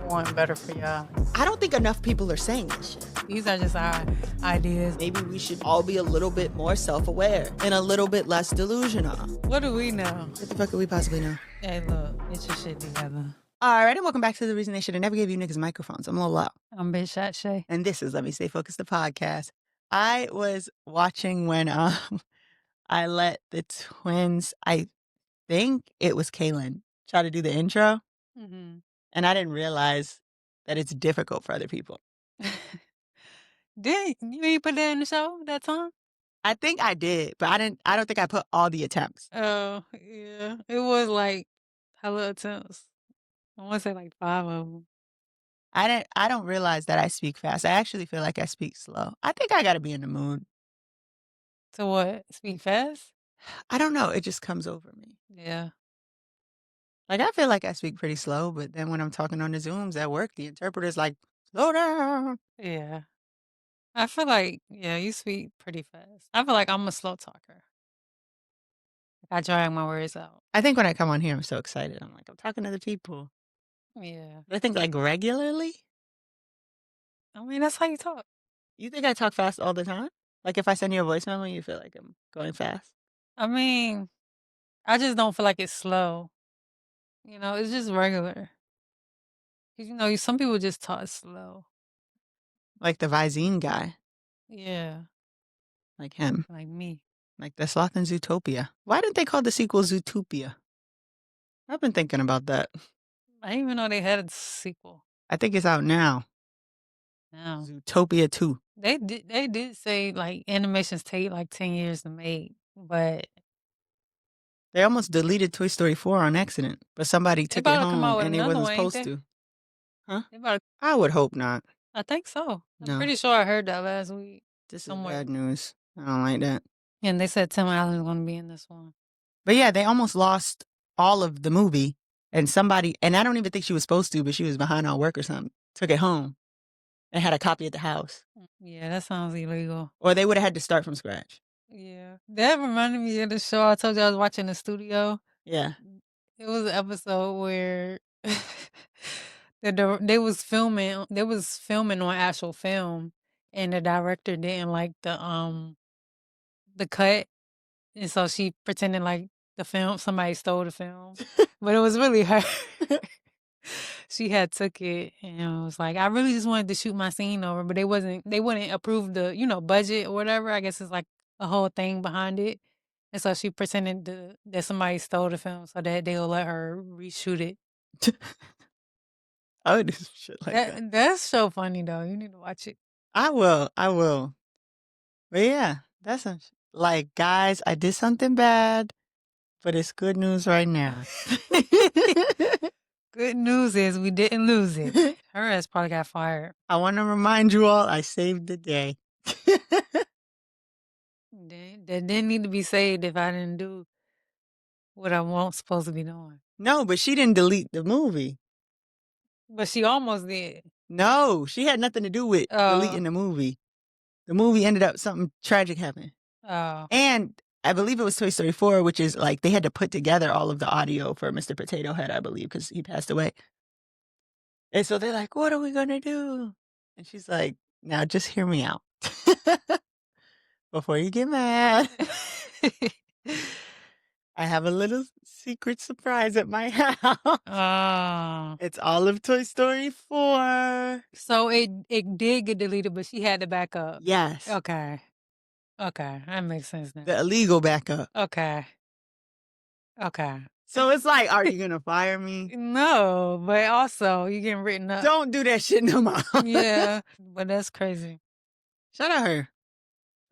want better for y'all. I don't think enough people are saying this shit. These are just our ideas. Maybe we should all be a little bit more self-aware and a little bit less delusional. What do we know? What the fuck could we possibly know? Hey, look, get your shit together. All right, and welcome back to The Reason They Should Have Never Gave You Niggas Microphones. I'm Lil Lo. I'm Bitch Shot Shae. And this is Let Me Stay Focused, the podcast. I was watching when I let the twins, I think it was Kaylin, try to do the intro. Mm-hmm. And I didn't realize that it's difficult for other people. Did you put that in the show that time? I think I did, but I don't think I put all the attempts. Oh, yeah. It was like hella attempts. I want to say like 5 of them. I don't realize that I speak fast. I actually feel like I speak slow. I think I got to be in the mood. To what? Speak fast? I don't know. It just comes over me. Yeah. Like, I feel like I speak pretty slow, but then when I'm talking on the Zooms at work, the interpreter's like, slow down. Yeah. I feel like, yeah, you speak pretty fast. I feel like I'm a slow talker. I drag my words out. I think when I come on here, I'm so excited. I'm like, I'm talking to the people. Yeah. I think like regularly. I mean, that's how you talk. You think I talk fast all the time? Like if I send you a voice memo, you feel like I'm going fast? I mean, I just don't feel like it's slow. You know, it's just regular. 'Cause, you know, some people just talk slow. Like the Visine guy. Yeah. Like him. Like me. Like the Sloth in Zootopia. Why didn't they call the sequel Zootopia? I've been thinking about that. I didn't even know they had a sequel. I think it's out now. No. Zootopia 2. They did say like animations take like 10 years to make, but They almost deleted Toy Story 4 on accident, but somebody took it about to come out home with and they another wasn't one, ain't supposed they? to. Huh? They about to, I would hope not. I think so. I'm No. pretty sure I heard that last week. This is somewhere. bad news. I don't like that. And they said Tim Allen's going to be in this one. But yeah, they almost lost all of the movie. And somebody, and I don't even think she was supposed to, but she was behind on work or something, took it home and had a copy at the house. Yeah, that sounds illegal. Or they would have had to start from scratch. Yeah. That reminded me of the show I told you I was watching the studio. Yeah. It was an episode where they was filming on actual film, and the director didn't like the cut, and so she pretended like somebody stole the film, but it was really her. She had took it and was like, I really just wanted to shoot my scene over, but they wouldn't approve the budget or whatever. I guess it's like a whole thing behind it. And so she pretended that somebody stole the film so that they'll let her reshoot it. I would do some shit like that. That's so funny, though. You need to watch it. I will. But yeah, that's like, guys, I did something bad, but it's good news right now. Good news is we didn't lose it. Her ass probably got fired. I want to remind you all, I saved the day. That didn't need to be saved if I didn't do what I wasn't supposed to be doing. No, but she didn't delete the movie. But she almost did. No, she had nothing to do with deleting the movie. The movie ended up, something tragic happened. Oh. And I believe it was Toy Story 4, which is like they had to put together all of the audio for Mr. Potato Head, I believe, because he passed away. And so they're like, what are we going to do? And she's like, now just hear me out before you get mad. I have a little secret surprise at my house. Oh. It's all of Toy Story 4. So it did get deleted, but she had to back up. Yes. Okay. That makes sense now. The illegal backup. Okay. So it's like, are you going to fire me? No, but also you getting written up. Don't do that shit no more. Yeah, but that's crazy. Shout out her.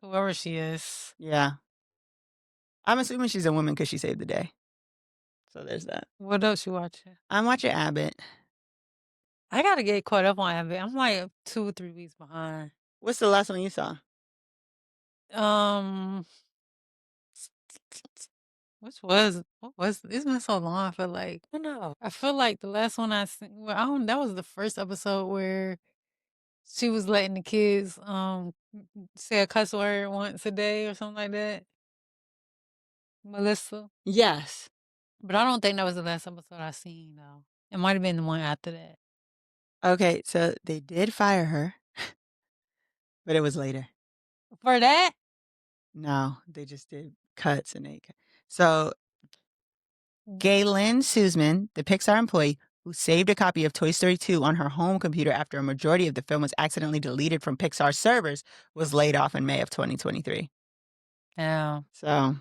Whoever she is. Yeah. I'm assuming she's a woman because she saved the day. So there's that. What else you watching? I'm watching Abbott. I got to get caught up on Abbott. I'm like 2 or 3 weeks behind. What's the last one you saw? What was it's been so long. I feel like I don't know. I feel like the last one I seen, well, that was the first episode where she was letting the kids say a cuss word once a day or something like that. Melissa. Yes. But I don't think that was the last episode I seen though. It might have been the one after that. Okay, so they did fire her, but it was later. For that? No, they just did cuts and they so Mm. Galen Suzman, the Pixar employee who saved a copy of Toy Story 2 on her home computer after a majority of the film was accidentally deleted from Pixar servers, was laid off in May of 2023. Yeah, So,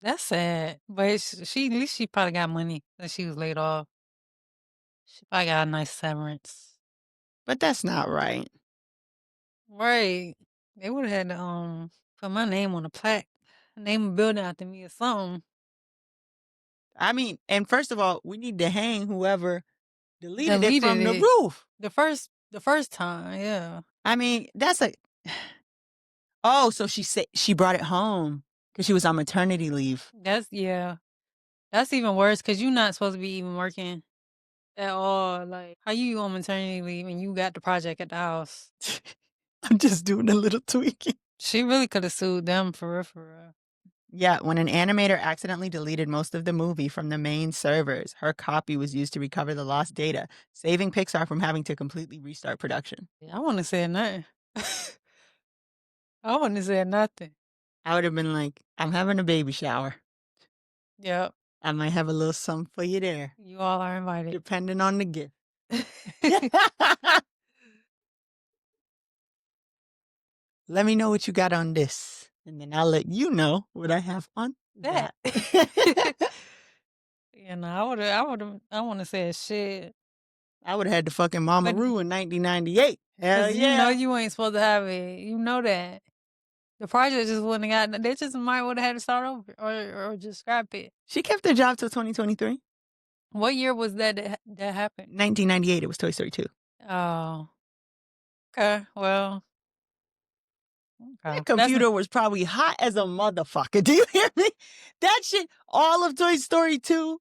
that's sad. But she at least she probably got money that she was laid off. She probably got a nice severance. but that's not right. Right. They would have had to put my name on a plaque, name a building after me or something. I mean, and first of all, we need to hang whoever deleted it Deleted from the it roof. the first time, yeah. I mean, that's a oh, so she brought it home because she was on maternity leave. That's yeah. That's even worse because you're not supposed to be even working at all. Like, how you on maternity leave and you got the project at the house? I'm just doing a little tweaking. She really could have sued them for real, for real. Yeah, when an animator accidentally deleted most of the movie from the main servers, her copy was used to recover the lost data, saving Pixar from having to completely restart production. Yeah, I wouldn't have said nothing. I wouldn't have said nothing. I would have been like, I'm having a baby shower. Yep, I might have a little something for you there, you all are invited. depending on the gift. Let me know what you got on this, and then I'll let you know what I have on That. that. You know, I wouldn't have said shit. I would have had the fucking Mama But Roo in 1998. Hell because you know yeah. you ain't supposed to have it. You know that. The project just wouldn't have got, they just might would have had to start over or just scrap it. She kept her job till 2023. What year was that happened? 1998, it was Toy Story 2. Oh, okay. Well, That okay. That's computer was probably hot as a motherfucker. Do you hear me? That shit, all of Toy Story 2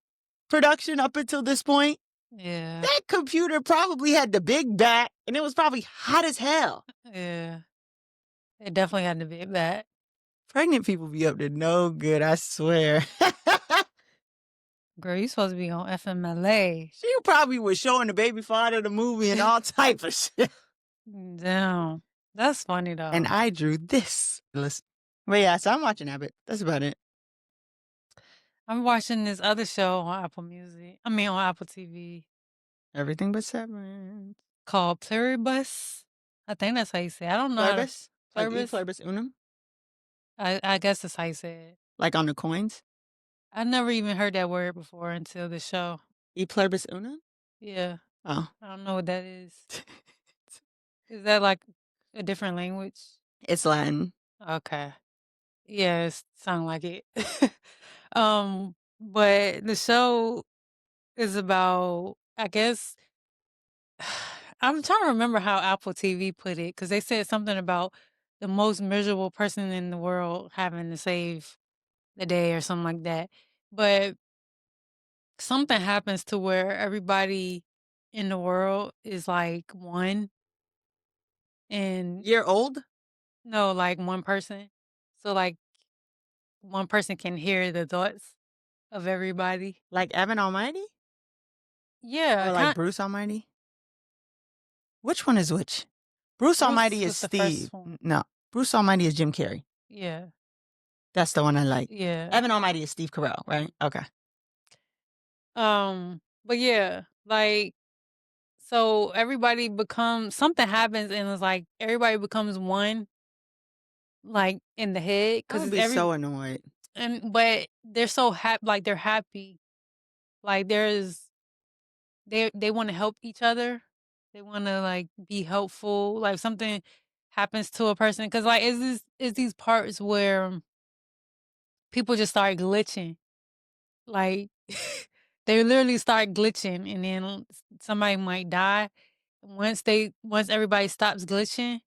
production up until this point, yeah, that computer probably had the big back and it was probably hot as hell. yeah. It definitely had to be that. Pregnant people be up to no good, I swear. Girl, you supposed to be on FMLA. She probably was showing the baby father the movie and all type of shit. Damn. That's funny And though. I drew this. Listen. But yeah, so I'm watching Abbott. That's about it. I'm watching this other show on Apple Music. I mean on Apple TV Everything but Severance. called Pluribus. I think that's how you say it. I don't know how to Pluribus? Like E Pluribus. pluribus unum? I guess that's how you say it. Like on the coins? I never even heard that word before until the show. E pluribus unum? Yeah. Oh. I don't know what that is. Is that like a different language? It's Latin. Okay. Yeah, it sound like it. But the show is about, I guess, I'm trying to remember how Apple TV put it because they said something about the most miserable person in the world having to save the day or something like that. But something happens to where everybody in the world is like one and Year old? no, like one person. So like one person can hear the thoughts of everybody. Like Evan Almighty? Yeah, Or like Bruce Almighty? Which one is which? Bruce Bruce Almighty is was the first Steve. one. No. Bruce Almighty is Jim Carrey. Yeah, That's the one I like. yeah. Evan Almighty is Steve Carell, right? Okay. But yeah, like so everybody becomes something happens and it's like everybody becomes one, like in the head, I because would it's be so annoyed. but they're so happy, like they're happy, like they want to help each other, they want to like be helpful, like something happens to a person, because like is these parts where people just start glitching. Like they literally start glitching and then somebody might die. Once everybody stops glitching,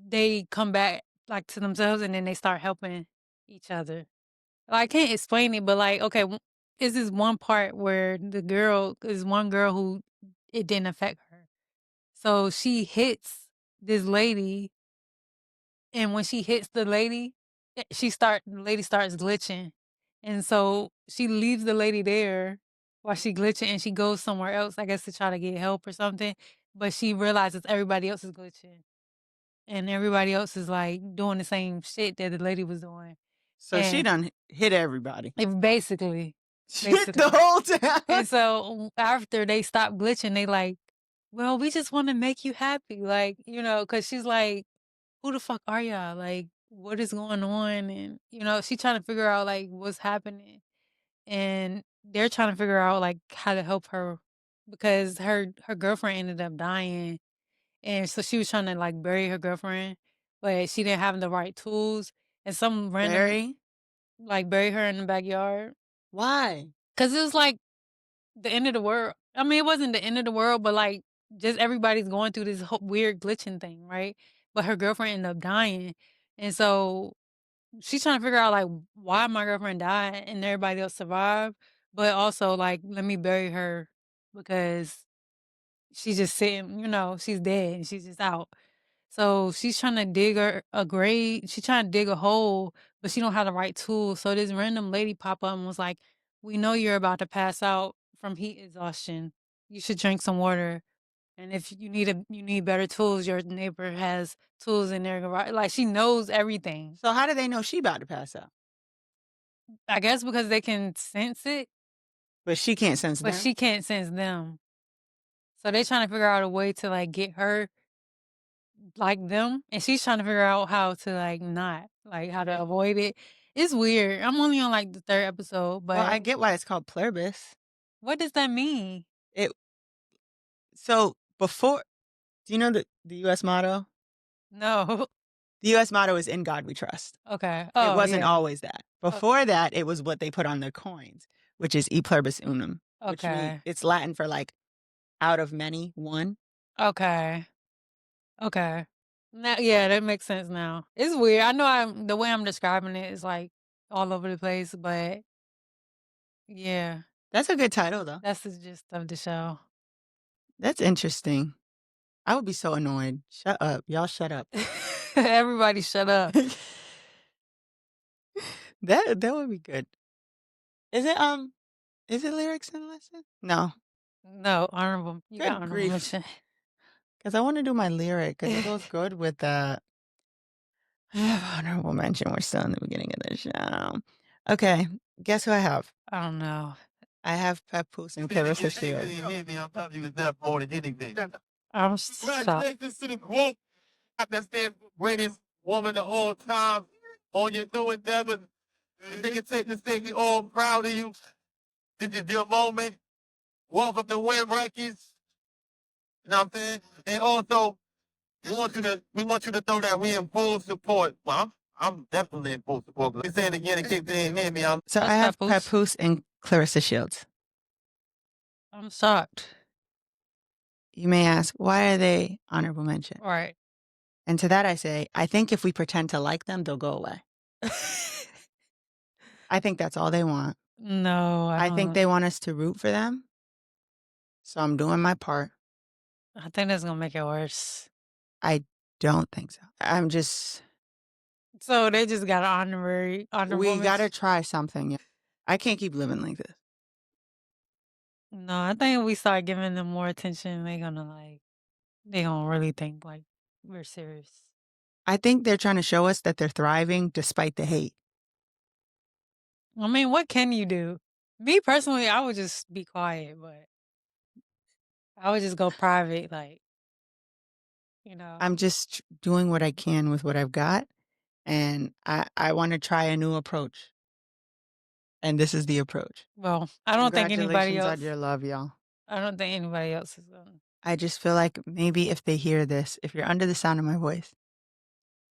they come back like to themselves and then they start helping each other. Like, I can't explain it, but like, okay, is this one part where the girl is one girl who it didn't affect her. So she hits this lady, and when she hits the lady, the lady starts glitching. And so she leaves the lady there while she glitching and she goes somewhere else, I guess to try to get help or something, but she realizes everybody else is glitching and everybody else is, like, doing the same shit that the lady was doing, So she and done hit everybody. basically, Shit the basically. whole time. And so after they stop glitching, they like, "Well, we just wanna make you happy," like, because she's like, "Who the fuck are y'all? Like, what is going on?" And, she trying to figure out, like, what's happening, and they're trying to figure out, like, how to help her because her girlfriend ended up dying, and so she was trying to, like, bury her girlfriend, but she didn't have the right tools, and some random Barry? like, bury her in the backyard. Why? 'Cause it was like the end of the world. I mean, it wasn't the end of the world, but, like, just everybody's going through this weird glitching thing, right? But her girlfriend ended up dying, and so she's trying to figure out, like, why my girlfriend died and everybody else survived, but also, like, let me bury her because she's just sitting, she's dead and she's just out. So she's trying to dig her a grave. She's trying to dig a hole, but she don't have the right tools. So this random lady pop up and was like, "We know you're about to pass out from heat exhaustion. You should drink some water. And if you need better tools, your neighbor has tools in their garage." Like she knows everything. So how do they know she about to pass out? I guess because they can sense it, But she can't sense but them? she can't sense them. So they trying to figure out a way to like get her like them, and she's trying to figure out how to, like, not, like, how to avoid it. It's weird. I'm only on, like, the 3rd episode, Well, I but get why it's called Pluribus. what does that mean? It so before do you know the US motto? No. The US motto is "In God We Trust." Okay. It Oh, wasn't yeah. always that. O Before that, it was what they put on their coins, which is "E pluribus unum," which means okay. it's Latin for, like, out of many, one. Okay. Okay. Now yeah, that makes sense now. It's weird. I know the way I'm describing it is, like, all over the place, but yeah, That's a good title, though. that's the gist of the show. That's interesting. I would be so annoyed. Shut up. Y'all shut up. Everybody shut up. That would be good. Is it, is it lyrics in the lesson? No. No, honorable you got Good honorable grief. mention. Because I wanna do my lyric because it goes good with the I have honorable mention. We're still in the beginning of the show. Okay, guess who I have? I don't know. I have Papoose and Clarissa Shields. I'm shocked. Congratulations to the group. That's the greatest woman of all time on your new endeavors. They can take this thing, we all proud of you. This is your moment. Welcome to Win Records. You know what I'm saying? And also, we want you to know that we in full support. Well, I'm definitely in full support. Let me say it again in case they didn't hear me. So I That's have papoose. Papoose and Clarissa Shields. I'm shocked. You may ask, why are they honorable mention? Right. And to that I say, I think if we pretend to like them, they'll go away. I think that's all they want. No, I I think don't. they want us to root for them. So I'm doing my part. I think that's gonna make it worse. I don't think so. I'm just, So they just got an honorable we got to mention. try something. I can't keep living like this. No, I think if we start giving them more attention, they gonna really think like we're serious. I think they're trying to show us that they're thriving despite the hate. I mean, what can you do? Me personally, I would just be quiet, but I would just go private, like, you know. I'm just doing what I can with what I've got. And I want to try a new approach. And this is the approach. Well, I don't think anybody Congratulations on else your love, y'all. I don't think anybody else is gonna. I just feel like maybe if they hear this, if you're under the sound of my voice,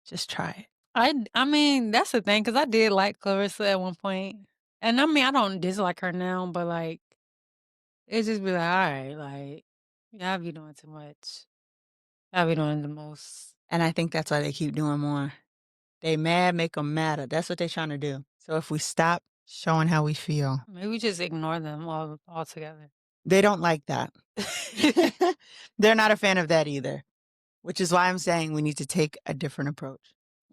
just try it. I mean, that's the thing, cause I did like Clarissa at one point, and I mean, I don't dislike her now, but, like, it just be like, "Alright, like, y'all be doing too much. Y'all be doing the most." And I think that's why they keep doing more. They mad, make them madder. That's what they're trying to do. So if we stop showing how we feel, Maybe we just ignore them altogether. they don't like that. They're not a fan of that either, which is why I'm saying we need to take a different approach.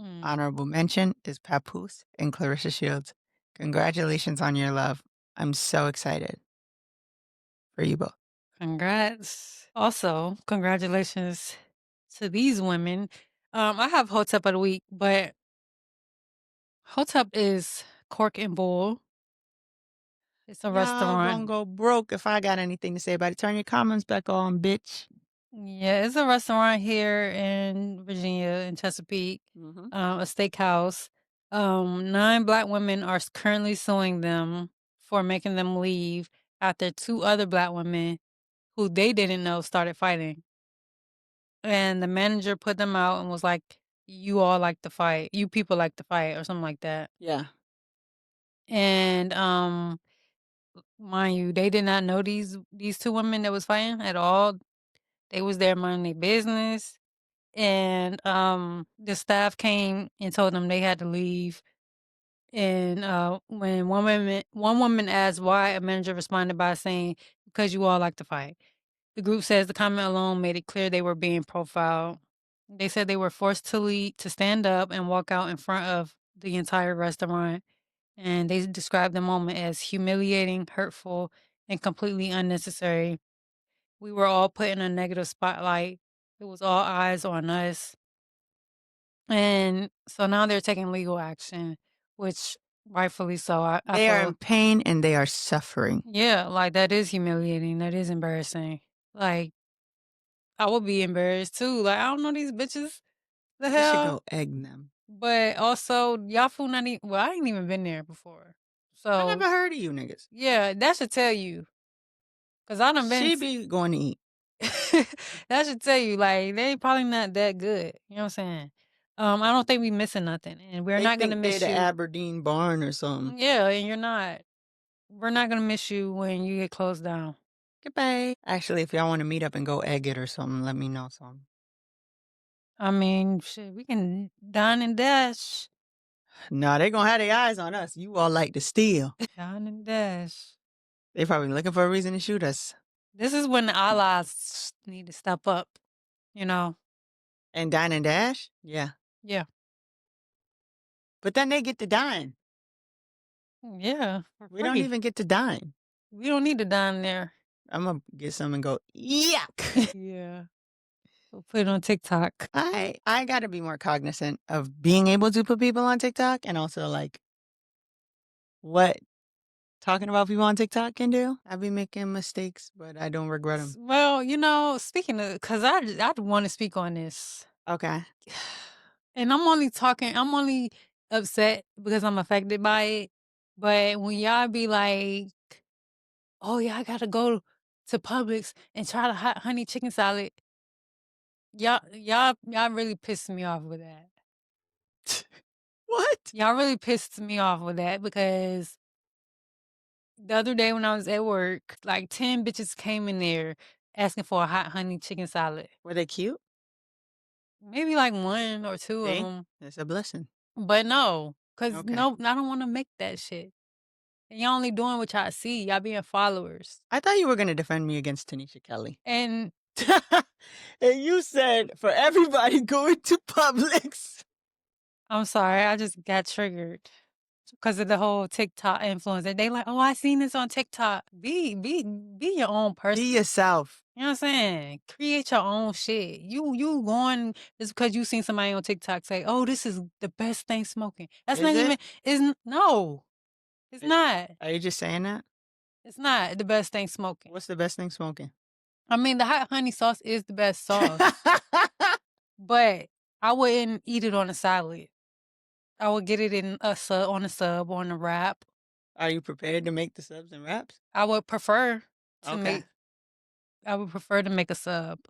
Mm. Honorable mention is Papoose and Clarissa Shields. Congratulations on your love. I'm so excited. for you both. Congrats. Also, congratulations to these women. I have Hotep of the week, but Hotep is Cork and Bull. It's a Y'all gonna restaurant. go broke if I got anything to say about it. Turn your comments back on, bitch. Yeah, it's a restaurant here in Virginia, in Chesapeake, Mm-hmm. a steakhouse. 9 Black women are currently suing them for making them leave after 2 other Black women who they didn't know started fighting. And the manager put them out and was like, "You all like to fight. You people like to fight," or something like that. Yeah. And mind you, they did not know these 2 women that was fighting at all. They was there minding their business. And the staff came and told them they had to leave. And when one woman asked why, a manager responded by saying, "Because you all like to fight." The group says the comment alone made it clear they were being profiled. They said they were forced to stand up and walk out in front of the entire restaurant. And they described the moment as humiliating, hurtful, and completely unnecessary. We were all put in a negative spotlight. It was all eyes on us. And so now they're taking legal action, which rightfully so. I They are in feel, pain and they are suffering. yeah, like that is humiliating. That is embarrassing. Like, I would be embarrassed too. Like, I don't know these bitches. The They should hell? go egg them. But also, y'all fool not even, well, I ain't even been there before. I So, never heard of you niggas. yeah, that should tell you. Because I done been, She be going to eat. that should tell you, like, they probably not that good. You know what I'm saying? I don't think we missing nothing. And we're They not going to think they're miss the you. Aberdeen barn or something. Yeah, and you're not. We're not going to miss you when you get closed down. Goodbye. Actually, if y'all want to meet up and go egg it or something, let me know something. I mean, shit, we can dine and dash. No, they gonna have their eyes on us. You all like to steal. Dine and dash. They probably looking for a reason to shoot us. This is when the allies need to step up, you know? And dine and dash? Yeah. Yeah. But then they get to dine. Yeah, for We don't free. even get to dine. We don't need to dine there. I'm gonna get some and go, yuck. Yeah. We'll put it on TikTok. I gotta be more cognizant of being able to put people on TikTok and also like what talking about people on TikTok can do. I be making mistakes, but I don't regret them. Well, you know, speaking of, because I want to speak on this. Okay. And I'm only upset because I'm affected by it. But when y'all be like, "Oh yeah, I gotta go to Publix and try the hot honey chicken salad," y'all really pissed me off with that. What? Y'all really pissed me off with that because the other day when I was at work, like 10 bitches came in there asking for a hot honey chicken salad. Were they cute? Maybe like 1 or 2 of See? them. That's a blessing. But no, cause Okay. no, I don't want to make that shit. And y'all only doing what y'all see. Y'all being followers. I thought you were gonna defend me against Tynisha Keli. And And you said for everybody going to Publix. I'm sorry, I just got triggered because of the whole TikTok influencer. They like, "Oh, I seen this on TikTok." Be your own person. Be yourself. You know what I'm saying? Create your own shit. You going just because you seen somebody on TikTok say, "Oh, this is the best thing smoking." That's Is not it? even. No, it's not. Are you just saying that? It's not the best thing smoking. What's the best thing smoking? I mean, the hot honey sauce is the best sauce, but I wouldn't eat it on a salad. I would get it in a sub on a wrap. Are you prepared to make the subs and wraps? I would prefer to Okay. make. I would prefer to make a sub.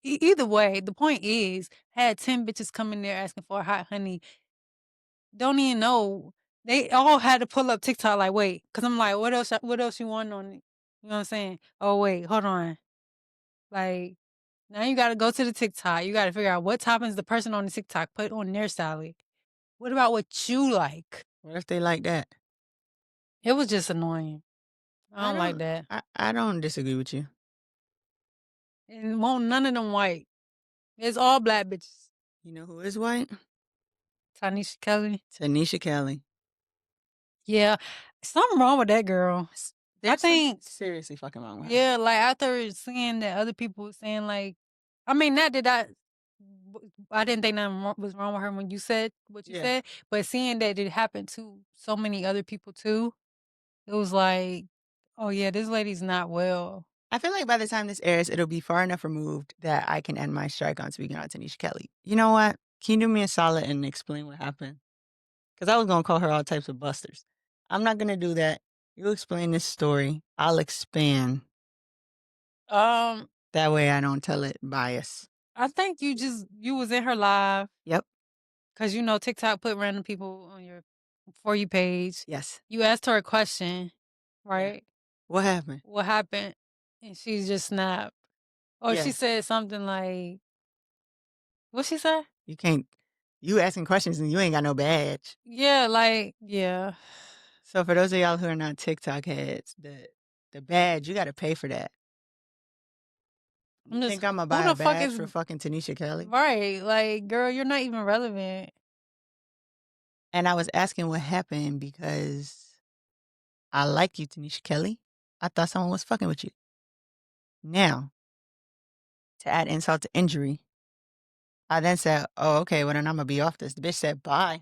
Either way, the point is, had 10 bitches come in there asking for a hot honey. Don't even know. They all had to pull up TikTok like, wait, because I'm like, what else you want on it? You know what I'm saying? Oh, wait, hold on. Like, now you got to go to the TikTok. You got to figure out what toppings the person on the TikTok put on their salad. What about what you like? What if they like that? It was just annoying. I don't like that. I don't disagree with you. And won't none of them white. It's all Black bitches. You know who is white? Tynisha Keli. Tynisha Keli. Yeah, something wrong with that girl. There's think seriously fucking wrong with her. yeah, like after seeing that other people was saying like, I mean, not that I didn't think nothing was wrong with her when you said what you said, but seeing that it happened to so many other people too, it was like, oh yeah, this lady's not well. I feel like by the time this airs, it'll be far enough removed that I can end my strike on speaking on Tynisha Keli. You know what? Can you do me a solid and explain what happened? Because I was going to call her all types of busters. I'm not going to do that. You explain this story. I'll expand. That way I don't tell it bias. I think you was in her live. Yep. Cause TikTok put random people on your For You page. Yes. You asked her a question, right? What happened? What happened? And she just snapped. Or she Yeah. said something like, what she say? You asking questions and you ain't got no badge. Yeah, yeah. So for those of y'all who are not TikTok heads, the badge, you got to pay for that. You think I'm going to buy a badge for fucking Tynisha Keli? Right. Like, girl, you're not even relevant. And I was asking what happened because I like you, Tynisha Keli. I thought someone was fucking with you. Now, to add insult to injury, I then said, oh, okay, well, then I'm going to be off this. The bitch said, bye.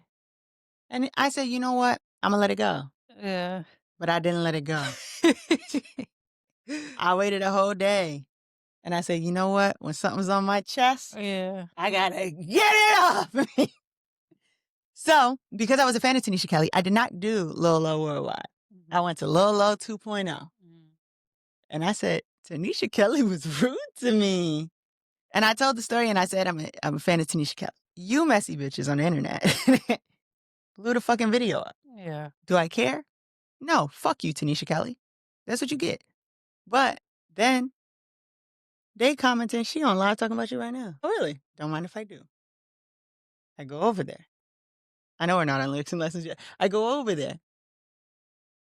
And I said, you know what? I'm going to let it go. Yeah. But I didn't let it go. I waited a whole day. And I said, you know what? When something's on my chest, Yeah. I got to get it off. So, because I was a fan of Tynisha Keli, I did not do Lil Lo Worldwide. I went to Lil Lo 2.0. And I said, Tynisha Keli was rude to me. And I told the story and I said, I'm a fan of Tynisha Keli. You messy bitches on the internet blew the fucking video up. Yeah. Do I care? No, fuck you, Tynisha Keli. That's what you get. But then they commented, she on live talking about you right now. Oh, really? Don't mind if I do. I go over there. I know we're not on lyrics and lessons yet. I go over there.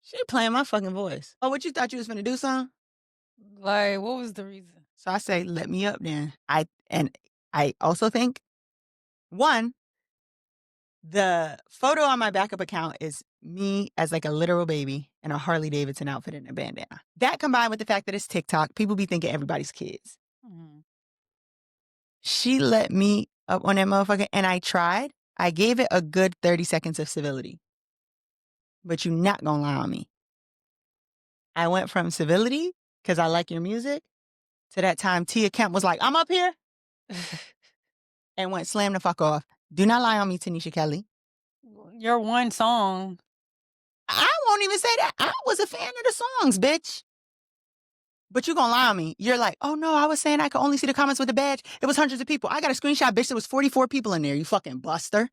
She playing my fucking voice. Oh, what you thought you was finna do, son? Like, what was the reason? So I say, let me up then. I also think, one, the photo on my backup account is me as like a literal baby in a Harley Davidson outfit and a bandana. That combined with the fact that it's TikTok, people be thinking everybody's kids. Mm-hmm. She let me up on that motherfucker and I tried. I gave it a good 30 seconds of civility. But you not gonna lie on me. I went from civility, because I like your music, to that time Tia Kemp was like, I'm up here. And went slam the fuck off. Do not lie on me, Tynisha Keli. Your one song. I won't even say that. I was a fan of the songs, bitch. But you gonna lie on me. You're like, oh no, I was saying I could only see the comments with the badge. It was hundreds of people. I got a screenshot, bitch. There was 44 people in there, you fucking buster.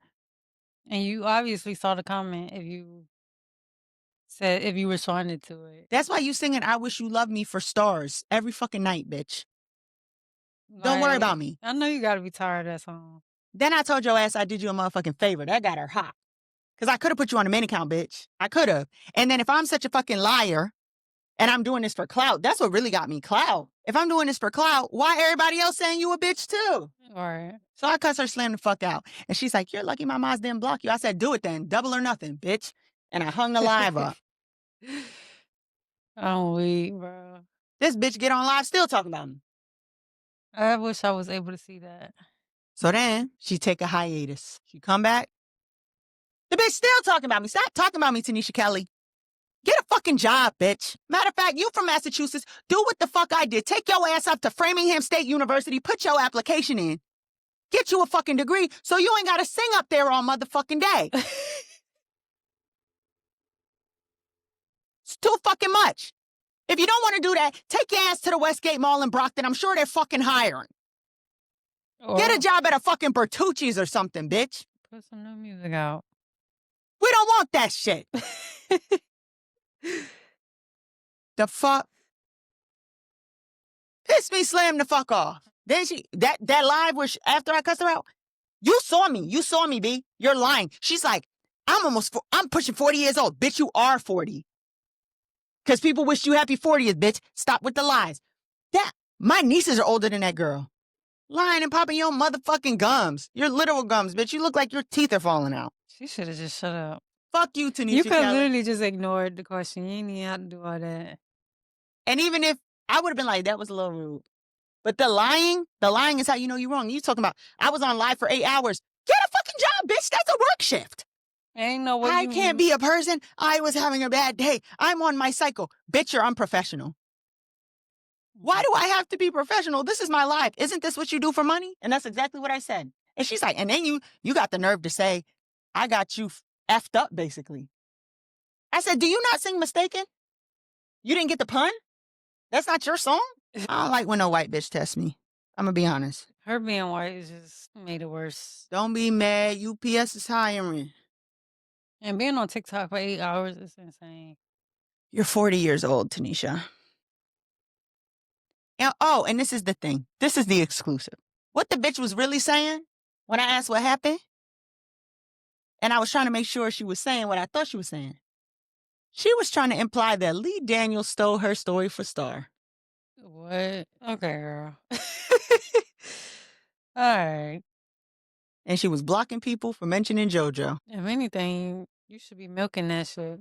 And you obviously saw the comment if you responded to it. That's why you singing I Wish You Loved Me for stars every fucking night, bitch. Don't worry about me. I know you gotta be tired of that song. Then I told your ass I did you a motherfucking favor. That got her hot. Because I could have put you on the main account, bitch. I could have. And then if I'm such a fucking liar and I'm doing this for clout, that's what really got me clout. If I'm doing this for clout, why everybody else saying you a bitch too? All right. So I cuss her slam the fuck out. And she's like, you're lucky my moms didn't block you. I said, do it then. Double or nothing, bitch. And I hung the live up. I'm weak, bro. This bitch get on live still talking about me. I wish I was able to see that. So then she take a hiatus. She come back. The bitch still talking about me. Stop talking about me, Tynisha Keli. Get a fucking job, bitch. Matter of fact, you from Massachusetts. Do what the fuck I did. Take your ass up to Framingham State University. Put your application in. Get you a fucking degree so you ain't got to sing up there all motherfucking day. It's too fucking much. If you don't want to do that, take your ass to the Westgate Mall in Brockton. I'm sure they're fucking hiring. Get a job at a fucking Bertucci's or something, bitch. Put some new music out. We don't want that shit. The fuck? Piss me slam the fuck off. Then that live was after I cussed her out. You saw me, B. You're lying. She's like, I'm pushing 40 years old. Bitch, you are 40. Because people wish you happy 40th, bitch. Stop with the lies. My nieces are older than that girl. Lying and popping your motherfucking gums. Your literal gums, bitch. You look like your teeth are falling out. She should have just shut up. Fuck you, Tanisha You could Kelly. literally just ignore the question. You ain't even have to do all that. And even if I would have been like, that was a little rude. But the lying is how you know you're wrong. You talking about, I was on live for 8 hours. Get a fucking job, bitch. That's a work shift. Ain't no way I you can't be a person. I was having a bad day. I'm on my cycle. Bitch, you're unprofessional. Why do I have to be professional? This is my life. Isn't this what you do for money? And that's exactly what I said. And she's like, and then you got the nerve to say, I got you effed up, basically. I said, do you not sing Mistaken? You didn't get the pun? That's not your song? I don't like when no white bitch tests me. I'm going to be honest. Her being white is just made it worse. Don't be mad. UPS is hiring. And being on TikTok for 8 hours is insane. You're 40 years old, Tanisha. And this is the thing. This is the exclusive. What the bitch was really saying when I asked what happened, and I was trying to make sure she was saying what I thought she was saying. She was trying to imply that Lee Daniels stole her story for Star. What? Okay, girl. All right. And she was blocking people for mentioning JoJo. If anything, you should be milking that shit.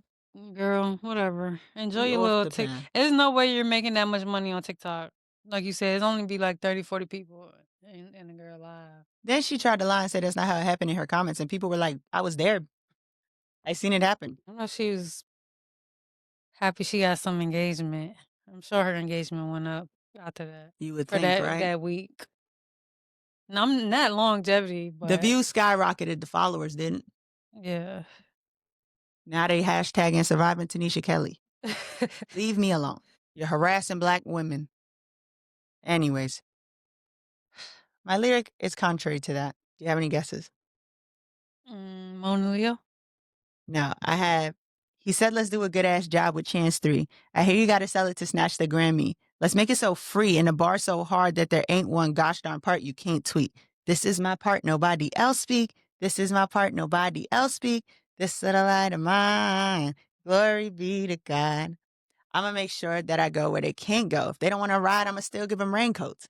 Girl, whatever. Enjoy We your off little the tick. path. There's no way you're making that much money on TikTok. Like you said, it's only be like 30, 40 people in the girl live. Then she tried to lie and say that's not how it happened in her comments. And people were like, I was there. I seen it happen. I know she was happy she got some engagement. I'm sure her engagement went up after that. You would For think, right? that week. No, I'm not longevity, but The views skyrocketed. The followers didn't. yeah. Now they hashtagging surviving Tynisha Keli. Leave me alone. You're harassing black women. Anyways, my lyric is contrary to that. Do you have any guesses? Mona Leo? No, I have. He said, let's do a good ass job with Chance 3. I hear you got to sell it to snatch the Grammy. Let's make it so free and the bar so hard that there ain't one gosh darn part you can't tweet. This is my part, nobody else speak. This is my part, nobody else speak. This little light of mine. Glory be to God. I'm going to make sure that I go where they can't go. If they don't want to ride, I'm going to still give them raincoats.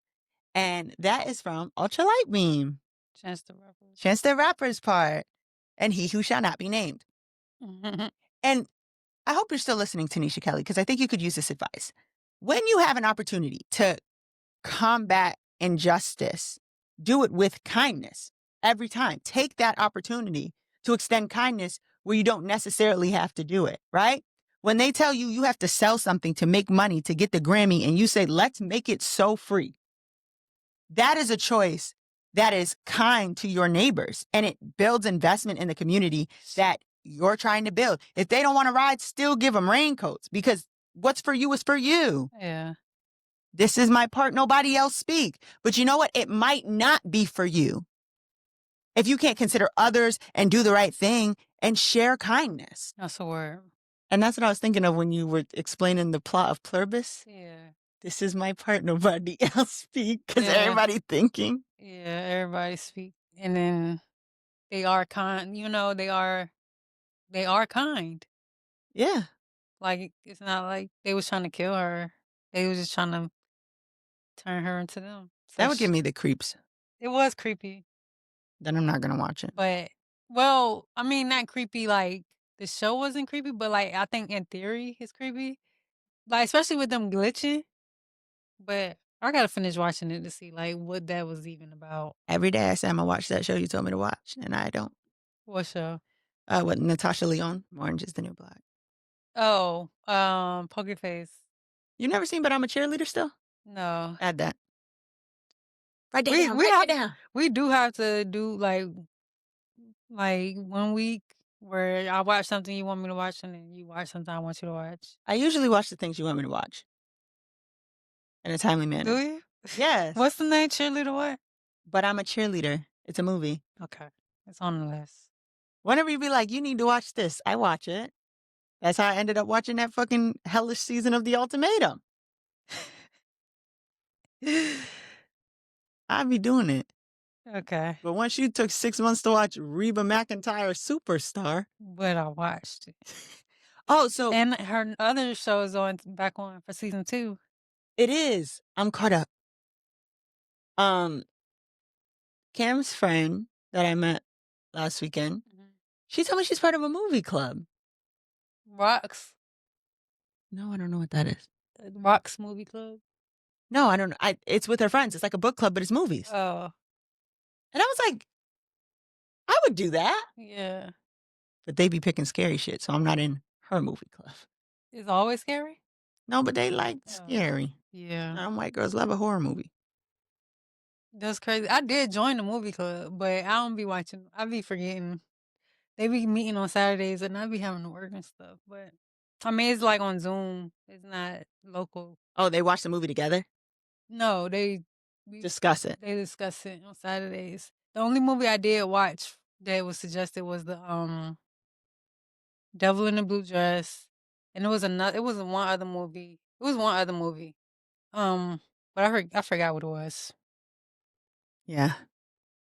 And that is from Ultralight Beam. Chance the Rapper. Chance the Rapper's part. And He Who Shall Not Be Named. And I hope you're still listening, Tynisha Keli, because I think you could use this advice. When you have an opportunity to combat injustice, do it with kindness every time. Take that opportunity to extend kindness where you don't necessarily have to do it, right? When they tell you you have to sell something to make money to get the Grammy and you say, let's make it so free. That is a choice that is kind to your neighbors and it builds investment in the community that you're trying to build. If they don't want to ride, still give them raincoats because what's for you is for you. Yeah. This is my part. Nobody else speak. But you know what? It might not be for you. If you can't consider others and do the right thing and share kindness. That's a word. And that's what I was thinking of when you were explaining the plot of Pluribus. Yeah. This is my part. Nobody else speak because Yeah. everybody thinking. Yeah, everybody speak. And then they are kind. You know, they are kind. Yeah. Like, it's not like they was trying to kill her. They was just trying to turn her into them. So That would give me the creeps. It was creepy. Then I'm not going to watch it. But, well, I mean, not creepy like the show wasn't creepy, but, like, I think in theory it's creepy. Like, especially with them glitching. But I gotta finish watching it to see, like, what that was even about. Every day I say I'm going to watch that show you told me to watch, and I don't. What show? With Natasha Lyonne, Orange is the New Black. Oh, Poker Face. You never seen But I'm a Cheerleader still? No. Add that. Write that down. We do have to do, like 1 week where I watch something you want me to watch and then you watch something I want you to watch. I usually watch the things you want me to watch. In a timely manner. Do you? Yes. What's the name? Cheerleader what? But I'm a Cheerleader. It's a movie. Okay. It's on the list. Whenever you be like, you need to watch this, I watch it. That's how I ended up watching that fucking hellish season of The Ultimatum. I'd be doing it. Okay. But once you took 6 months to watch Reba McEntire Superstar. But I watched it. Oh, so. And her other show is back on for season 2. It is. I'm caught up. Cam's friend that I met last weekend, She told me she's part of a movie club. Rocks. No, I don't know what that is. Rocks movie club. No, I don't know. It's with her friends. It's like a book club, but it's movies. Oh, And I was like, I would do that. yeah. But they be picking scary shit, so I'm not in her movie club. It's always scary? No, but they like Oh, scary. yeah. White girls love a horror movie. That's crazy. I did join the movie club, but I don't be watching. I be forgetting. They be meeting on Saturdays, and I be having to work and stuff. But I mean, it's like on Zoom. It's not local. Oh, they watch the movie together? No, Discuss it. they discuss it on Saturdays. The only movie I did watch that was suggested was the Devil in the Blue Dress, and it was another. It was one other movie. It was one other movie. But I forgot what it was. Yeah.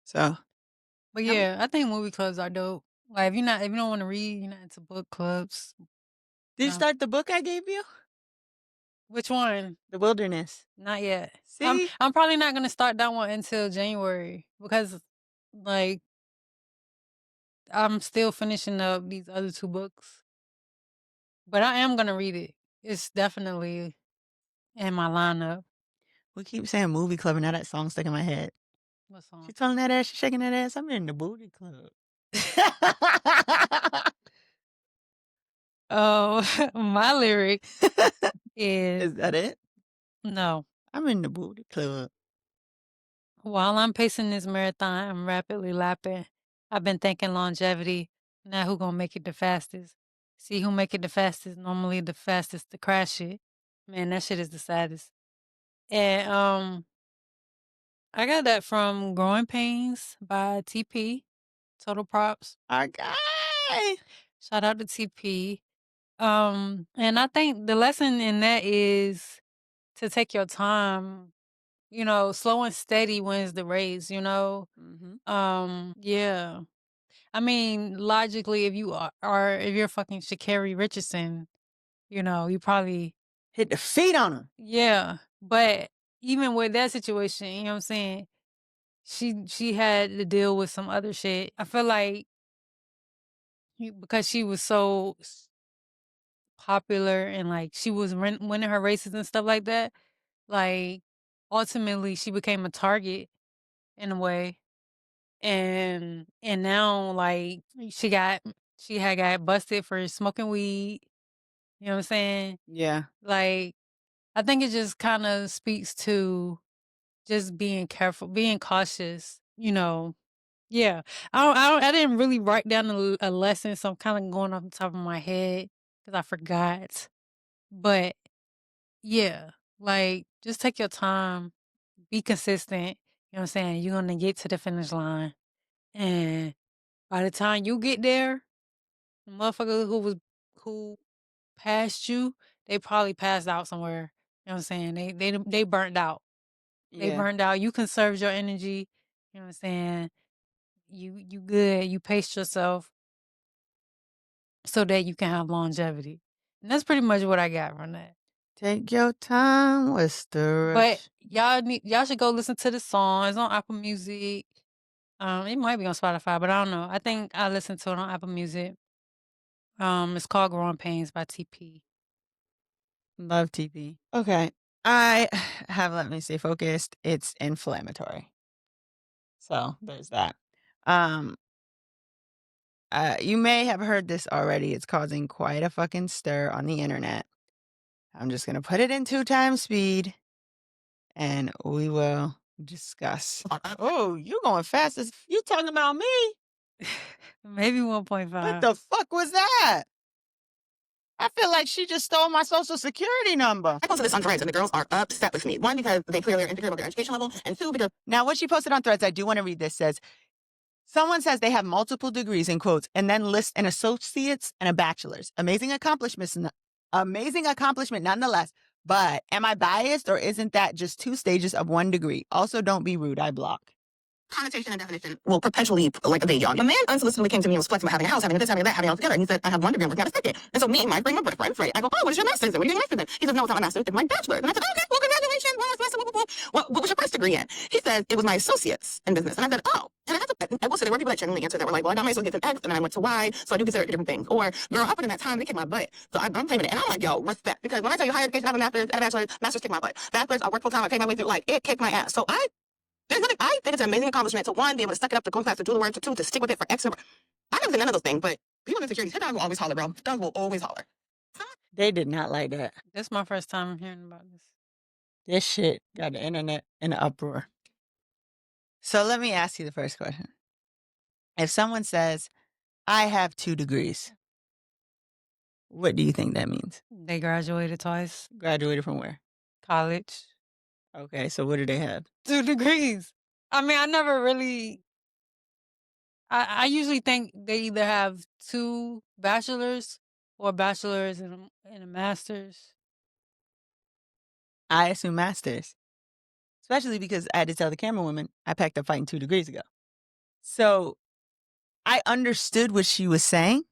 So. But yeah, I think movie clubs are dope. Like if you don't want to read, you're not into book clubs. Did you No. start the book I gave you? Which one? The Wilderness. Not yet. See? I'm probably not gonna start that one until January because like I'm still finishing up these other two books. But I am gonna read it. It's definitely in my lineup. We keep saying movie club and now that song stuck in my head. What song? She telling that ass, she shaking that ass. I'm in the booty club. Oh, my lyric is Is that it? no. I'm in the booty club. While I'm pacing this marathon, I'm rapidly lapping. I've been thinking longevity. Now who gonna make it the fastest? See who make it the fastest. Normally the fastest to crash it. Man, that shit is the saddest. And I got that from Growing Pains by TP. Total props. Our guy. Shout out to TP. And I think the lesson in that is to take your time. You know, slow and steady wins the race, you know? Yeah. I mean, logically, if you if you're fucking Sha'Carri Richardson, you know, you probably hit the feet on him. Yeah. But even with that situation, you know what I'm saying? She had to deal with some other shit. I feel like because she was so popular and like she was winning her races and stuff like that, like ultimately she became a target in a way. And now like she had got busted for smoking weed. You know what I'm saying? Yeah. Like I think it just kind of speaks to just being careful, being cautious, you know. Yeah. I didn't really write down a lesson, so I'm kind of going off the top of my head cuz I forgot. But yeah, like just take your time, be consistent, you know what I'm saying? You're going to get to the finish line. And by the time you get there, the motherfucker who passed you, they probably passed out somewhere. You know what I'm saying? They burnt out. They burned out. You conserved your energy. You know what I'm saying? You good. You paced yourself so that you can have longevity. And that's pretty much what I got from that. Take your time, what's the rush? But y'all should go listen to the song. It's on Apple Music. It might be on Spotify, but I don't know. I think I listened to it on Apple Music. It's called Growing Pains by TP. Love TP. Okay. I have let me stay focused. It's inflammatory. So there's that. You may have heard this already. It's causing quite a fucking stir on the internet. I'm just gonna put it in 2 times speed and we will discuss. Oh, you going fast as you talking about me? Maybe 1.5. What the fuck was that? I feel like she just stole my social security number. I posted this on Threads and the girls are upset with me. 1, because they clearly are insecure about their education level, and 2, because... Now, what she posted on Threads, I do want to read this, says, someone says they have multiple degrees, in quotes, and then lists an associate's and a bachelor's. Amazing accomplishment nonetheless. But am I biased or isn't that just 2 stages of 1 degree? Also, don't be rude. I block. connotation and definition will perpetually like evade y'all. A man unsolicitedly came to me and was flexing about having a house, having this, having that, having it all together. And he said, I have one degree, I'm working out a second. And so me, my frame of reference, right? I go, oh, what is your master's in? What are you getting your master's in? He says, no, it's not my master's, it's my bachelor's. And I said, okay, well, congratulations. What was your first degree in? He said, it was my associates in business. And I said, oh. And I will say there were people that genuinely answered that were like, well, I got my associates in X and then I went to Y, so I do consider it different things. Or, girl, up in that time, they kicked my butt. So I'm claiming it. And I'm like, yo, respect. Because when I tell you higher education, I have a master's, I have a bachelor's kicked my butt. Bachelor's, I work full time, I pay my way through, like, it kicked my ass. So I think it's an amazing accomplishment to one, be able to suck it up, to go class, to do the work, to two, to stick with it for X number. I never did none of those things, but people in insecurities, head dogs will always holler, bro. Dogs will always holler. They did not like that. This is my first time hearing about this. This shit got the internet in an uproar. So let me ask you the first question. If someone says, I have 2 degrees, what do you think that means? They graduated twice. Graduated from where? College. Okay, so what do they have? 2 degrees. I mean, I never really. I usually think they either have 2 bachelors or bachelors and a master's. I assume masters. Especially because I had to tell the camera woman I packed up fighting 2 degrees ago. So I understood what she was saying.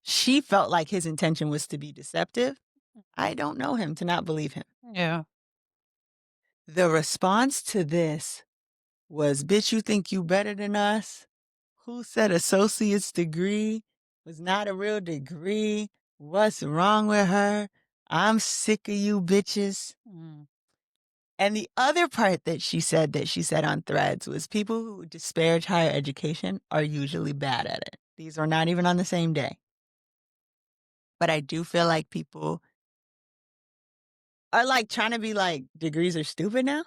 She felt like his intention was to be deceptive. I don't know him to not believe him. Yeah. The response to this was, bitch, you think you better than us? Who said associate's degree was not a real degree? What's wrong with her? I'm sick of you bitches. Mm. And the other part that she said on Threads was people who disparage higher education are usually bad at it. These are not even on the same day. But I do feel like people are like trying to be like, degrees are stupid now.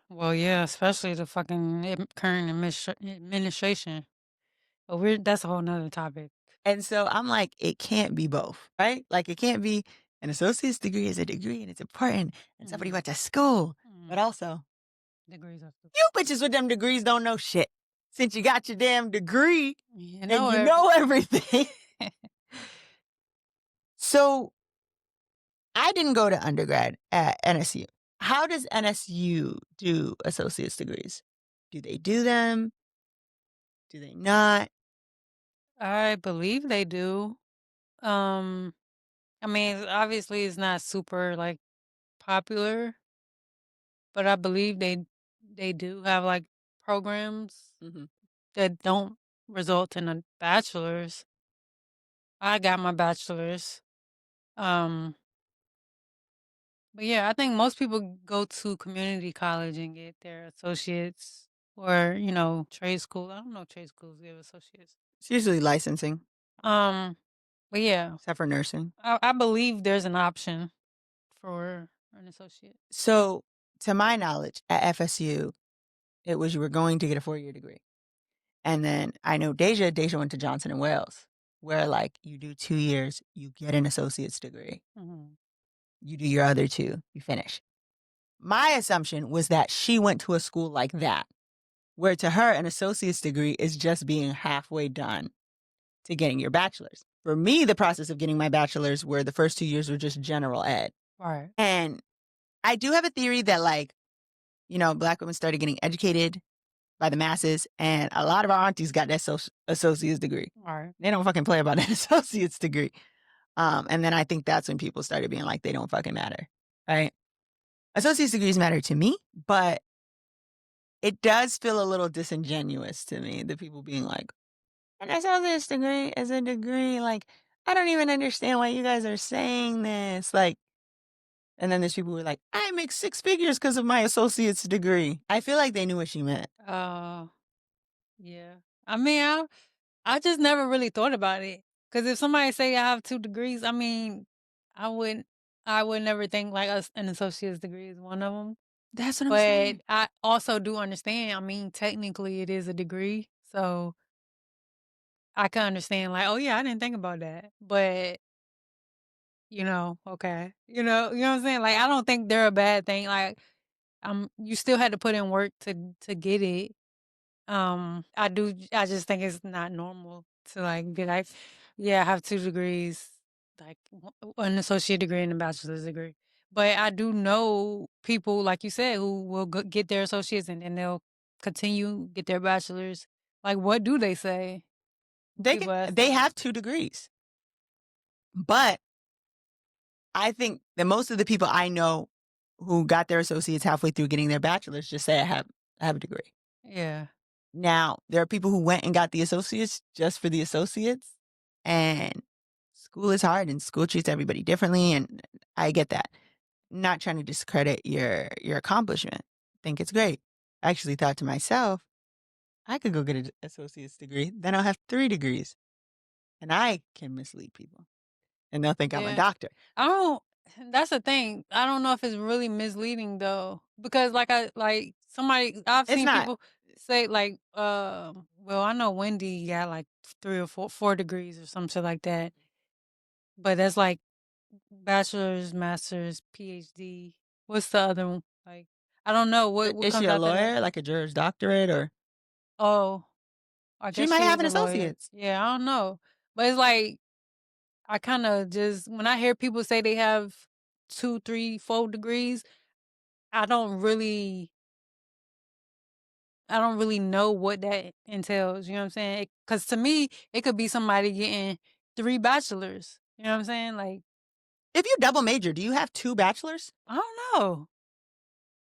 Well, yeah, especially the fucking current administration. But that's a whole nother topic. And so I'm like, it can't be both, right? Like it can't be an associate's degree is a degree and it's important and somebody went to school. But also, degrees are stupid. you bitches with them degrees don't know shit. Since you got your damn degree You and know you know everything. So I didn't go to undergrad at NSU. How does NSU do associate's degrees? Do they do them? Do they not? I believe they do. I mean, obviously it's not super like popular, but I believe they do have like programs Mm-hmm. that don't result in a bachelor's. I got my bachelor's. But yeah, I think most people go to community college and get their associates or, trade school. I don't know if trade schools give associates. It's usually licensing, But yeah, except for nursing. I believe there's an option for an associate. So, to my knowledge, at FSU, it was you were going to get a 4-year degree. And then I know Deja went to Johnson and Wales, where like you do 2 years, you get an associate's degree. Mm-hmm. You do your other 2, you finish. My assumption was that she went to a school like that, where to her, an associate's degree is just being halfway done to getting your bachelor's. For me, the process of getting my bachelor's where the first 2 years were just general ed. Right. And I do have a theory that like, Black women started getting educated by the masses, and a lot of our aunties got that associate's degree. Right. They don't fucking play about that associate's degree. And then I think that's when people started being like, they don't fucking matter, right? Associate's degrees matter to me, but it does feel a little disingenuous to me, the people being like, an associate's degree is a degree. Like, I don't even understand why you guys are saying this. Like, and then there's people who are like, I make 6 figures because of my associate's degree. I feel like they knew what she meant. Yeah. I mean, I just never really thought about it. Because if somebody say I have 2 degrees, I mean, I would never think like an associate's degree is one of them. That's what I'm saying. But I also do understand. I mean, technically it is a degree. So I can understand like, oh yeah, I didn't think about that. But okay. You know what I'm saying? Like I don't think they're a bad thing. Like you still had to put in work to get it. I just think it's not normal to like be like, yeah, I have 2 degrees, like an associate degree and a bachelor's degree. But I do know people, like you said, who will get their associates and then they'll continue, get their bachelor's. Like, what do they say? People ask They them. have 2 degrees. But I think that most of the people I know who got their associates halfway through getting their bachelor's just say I have a degree. Yeah. Now, there are people who went and got the associates just for the associates, and school is hard and school treats everybody differently, and I get that. Not trying to discredit your accomplishment. I think it's great. I actually thought to myself, I could go get an associate's degree, then I'll have 3 degrees, and I can mislead people, and they'll think I'm a Yeah. doctor. I don't. That's the thing. I don't know if it's really misleading though, because like somebody I've It's seen not. people say like, well, I know Wendy got like 3 or 4 degrees or some shit like that, but that's like bachelor's, master's, PhD. What's the other one? Like, I don't know what Is she comes a after that. lawyer, like a Juris Doctorate, or Oh, I she guess might she have is an a lawyer. associate's? Yeah, I don't know, but it's like I kind of just when I hear people say they have 2, 3, 4 degrees, I don't really know what that entails, you know what I'm saying? Because to me, it could be somebody getting 3 bachelors, you know what I'm saying? Like, If you double major, do you have 2 bachelors? I don't know.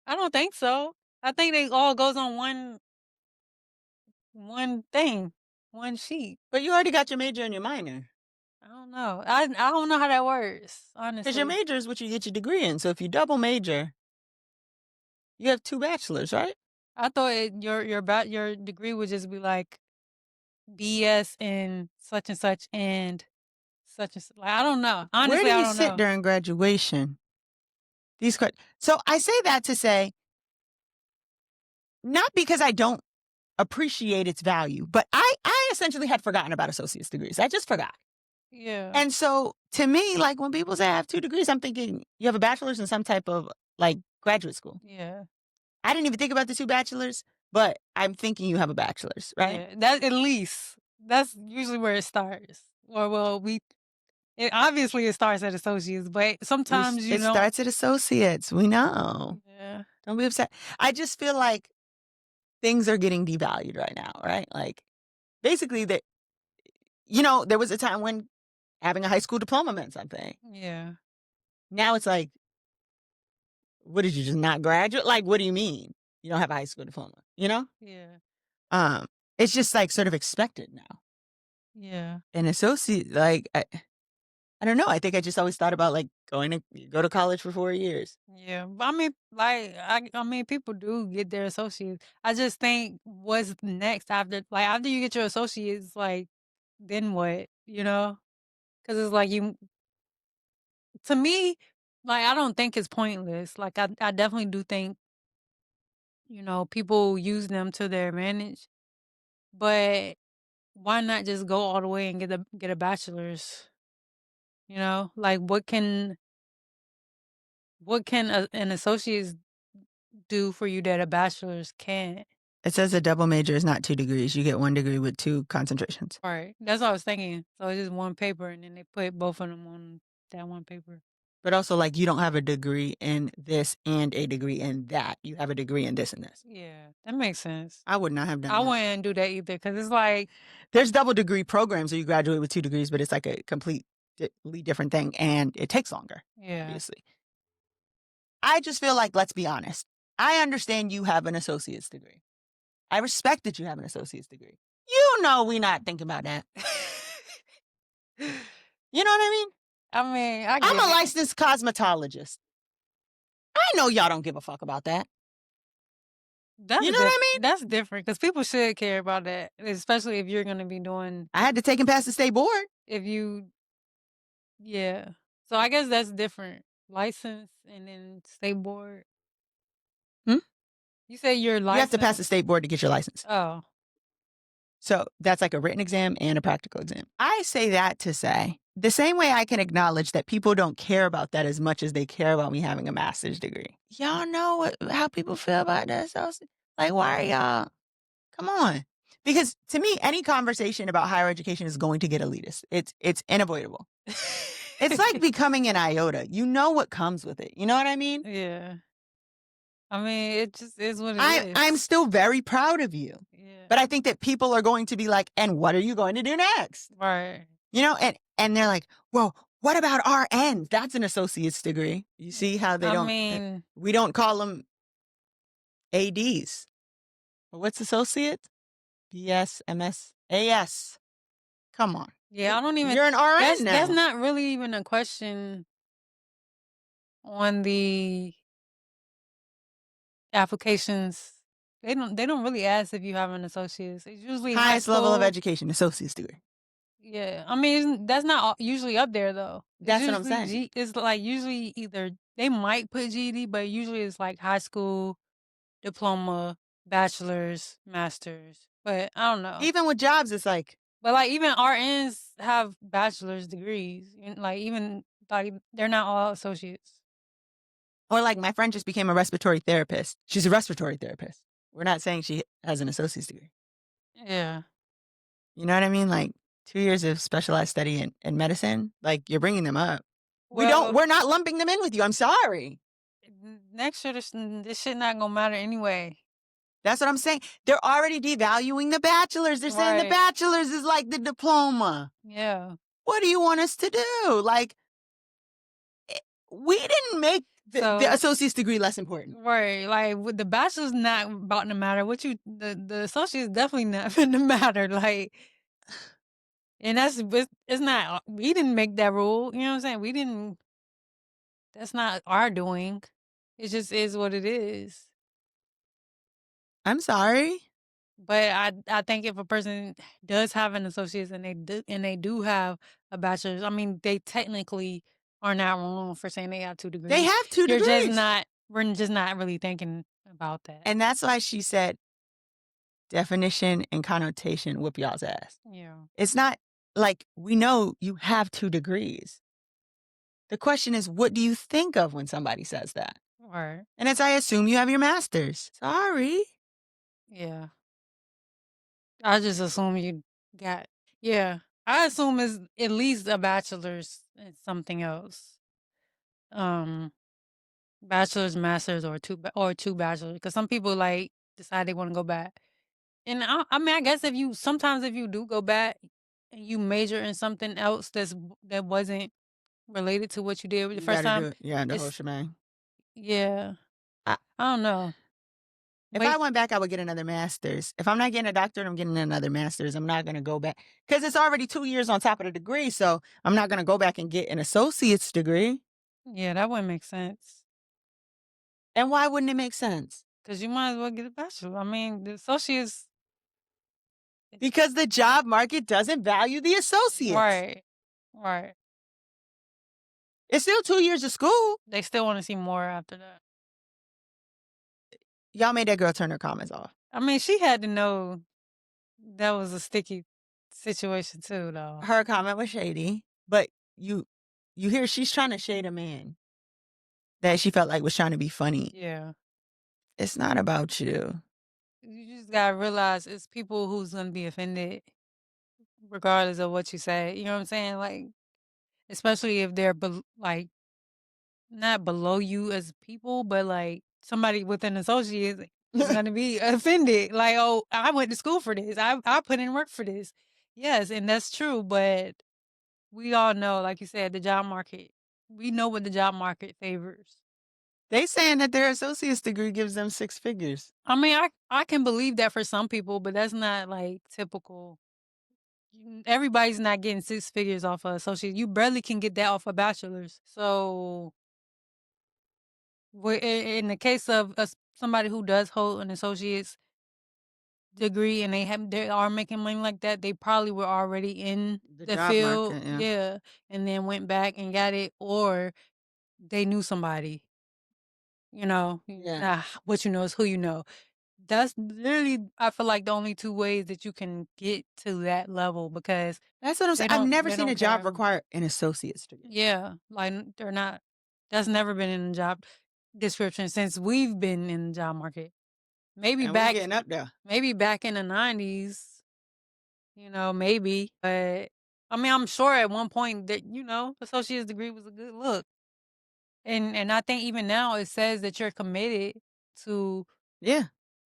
I don't think so. I think they all goes on one thing, one sheet. But you already got your major and your minor. I don't know. I don't know how that works, Because your honestly. major is what you get your degree in. So if you double major, you have 2 bachelors, right? I thought your degree would just be like BS in such and such and such and such. Like, I don't know. Where Honestly, do I you don't sit know. during graduation? So I say that to say, not because I don't appreciate its value, but I essentially had forgotten about associate's degrees. I just forgot. Yeah. And so to me, like when people say I have 2 degrees, I'm thinking you have a bachelor's in some type of like graduate school. Yeah. I didn't even think about the 2 bachelors, but I'm thinking you have a bachelor's, right? Yeah. That at least that's usually where it starts. Or well, obviously it starts at associates, but sometimes you It don't. starts at associates. We know. Yeah. Don't be upset. I just feel like things are getting devalued right now, right? Like basically that, there was a time when having a high school diploma meant something. Yeah. Now it's like, what did you just not graduate? Like, what do you mean you don't have a high school diploma? Yeah. It's just like sort of expected now. Yeah. An associate, like, I don't know. I think I just always thought about like go to college for 4 years. Yeah. But I mean, like I mean, people do get their associates. I just think what's next after you get your associates, like then what? Because it's like to me, like I don't think it's pointless. Like I definitely do think people use them to their advantage, but why not just go all the way and get a bachelor's? Like what can an associate's do for you that a bachelor's can't? It says a double major is not 2 degrees. You get 1 degree with 2 concentrations. Right. That's what I was thinking. So it's just one paper, and then they put both of them on that one paper. But also, like, you don't have a degree in this and a degree in that. You have a degree in this and this. Yeah, that makes sense. I would not have done I that. wouldn't do that either because it's like, There's double degree programs where you graduate with 2 degrees, but it's like a completely different thing, and it takes longer, yeah, obviously. I just feel like, let's be honest. I understand you have an associate's degree. I respect that you have an associate's degree. We not thinking about that. You know what I mean? I mean, I get I'm a it. licensed cosmetologist. I know y'all don't give a fuck about that. That's You know what I mean? That's different because people should care about that, especially if you're going to be doing. I had to take him past the state board. Yeah. So I guess that's different. License and then state board. Hmm? You say you're licensed. You have to pass the state board to get your license. Oh. So that's like a written exam and a practical exam. I say that to say, the same way I can acknowledge that people don't care about that as much as they care about me having a master's degree. Y'all know how people feel about that. So, like, why are y'all? Come on. Because to me, any conversation about higher education is going to get elitist. It's unavoidable. It's like becoming an iota. You know what comes with it. You know what I mean? Yeah. I mean, it just is what it I'm is. still very proud of you. Yeah. But I think that people are going to be like, and what are you going to do next? Right. You know, and they're like, well, what about RN? That's an associate's degree. You see how they I don't, mean, we don't call them ADs. What's associate? BS, MS, AS. Come on. yeah, I don't even. You're an RN now. That's not really even a question on the applications. They don't really ask if you have an associate's. It's usually high Highest level of school. education, associate's degree. Yeah, I mean that's not usually up there though. That's what I'm saying. It's like usually either they might put GED, but usually it's like high school, diploma, bachelor's, master's. But I don't know. Even with jobs, it's like, But like even RNs have bachelor's degrees. Like even like they're not all associates. or like my friend just became a respiratory therapist. She's a respiratory therapist. We're not saying she has an associate's degree. Yeah. You know what I mean? Like 2 years of specialized study in medicine. Like you're bringing them up. Well, We're not lumping them in with you. I'm sorry. next year this shit not gonna matter anyway. That's what I'm saying. They're already devaluing the bachelor's. They're saying the Right. bachelor's is like the diploma. Yeah. What do you want us to do? Like, we didn't make the associate's degree less important. Right. Like with the bachelor's not about to matter. The associate's definitely not gonna matter. Like, and it's not. We didn't make that rule. You know what I'm saying? We didn't. That's not our doing. It just is what it is. I'm sorry. But I think if a person does have an associate's and they do have a bachelor's, I mean, they technically are not wrong for saying they have 2 degrees. They have 2 degrees. We're just not really thinking about that. And that's why she said definition and connotation whoop y'all's ass. Yeah. It's not like we know you have 2 degrees. The question is, what do you think of when somebody says that? Right. And it's, I assume you have your master's. Sorry. Yeah. I just assume you got. Yeah. I assume it's at least a bachelor's and something else. Bachelor's, master's, or two bachelors. Because some people like decide they want to go back. And I mean, I guess if you do go back and you major in something else that wasn't related to what you did the first time. Yeah, the whole shebang. Yeah. I don't know. If I went back, I would get another master's. If I'm not getting a doctorate, I'm getting another master's. I'm not going to go back because it's already 2 years on top of the degree. So I'm not going to go back and get an associate's degree. Yeah, that wouldn't make sense. And why wouldn't it make sense? Because you might as well get a bachelor. I mean, the associates. Because the job market doesn't value the associates. Right. Right. It's still 2 years of school. They still want to see more after that. Y'all made that girl turn her comments off. I mean, she had to know that was a sticky situation too, though. Her comment was shady, but you hear she's trying to shade a man that she felt like was trying to be funny. Yeah. It's not about you. You just gotta realize it's people who's gonna be offended regardless of what you say. You know what I'm saying? Like, especially if they're like not below you as people, but like somebody with an associate is gonna be offended. Like, oh, I went to school for this. I put in work for this. Yes, and that's true, but we all know, like you said, the job market. We know what the job market favors. They saying that their associate's degree gives them 6 figures. I mean, I can believe that for some people, but that's not like typical. Everybody's not getting 6 figures off of associate. You barely can get that off a bachelor's. So, in the case of somebody who does hold an associate's degree and they are making money like that, they probably were already in the job field, market, yeah. and then went back and got it, or they knew somebody. You know, what you know is who you know. That's literally, I feel like, the only 2 ways that you can get to that level, because that's what I'm saying. I've never seen a job require an associate's degree. Yeah, like they're not. That's never been in the job description since we've been in the job market. Maybe and back we're getting up there. Maybe back in the 90s, maybe. But I mean, I'm sure at one point that associate's degree was a good look, and I think even now it says that you're committed to, Yeah.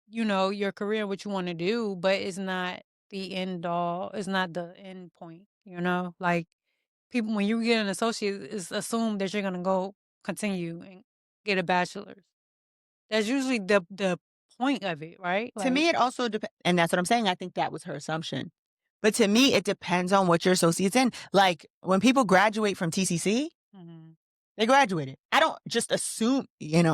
your career and what you want to do, but it's not the end all. It's not the end point, Like people, when you get an associate, it's assumed that you're going to go continue and get a bachelor's. That's usually the point of it, right? To me, it also depends. And that's what I'm saying. I think that was her assumption. But to me, it depends on what your associate's in. Like when people graduate from TCC, Mhm. they graduated. I don't just assume,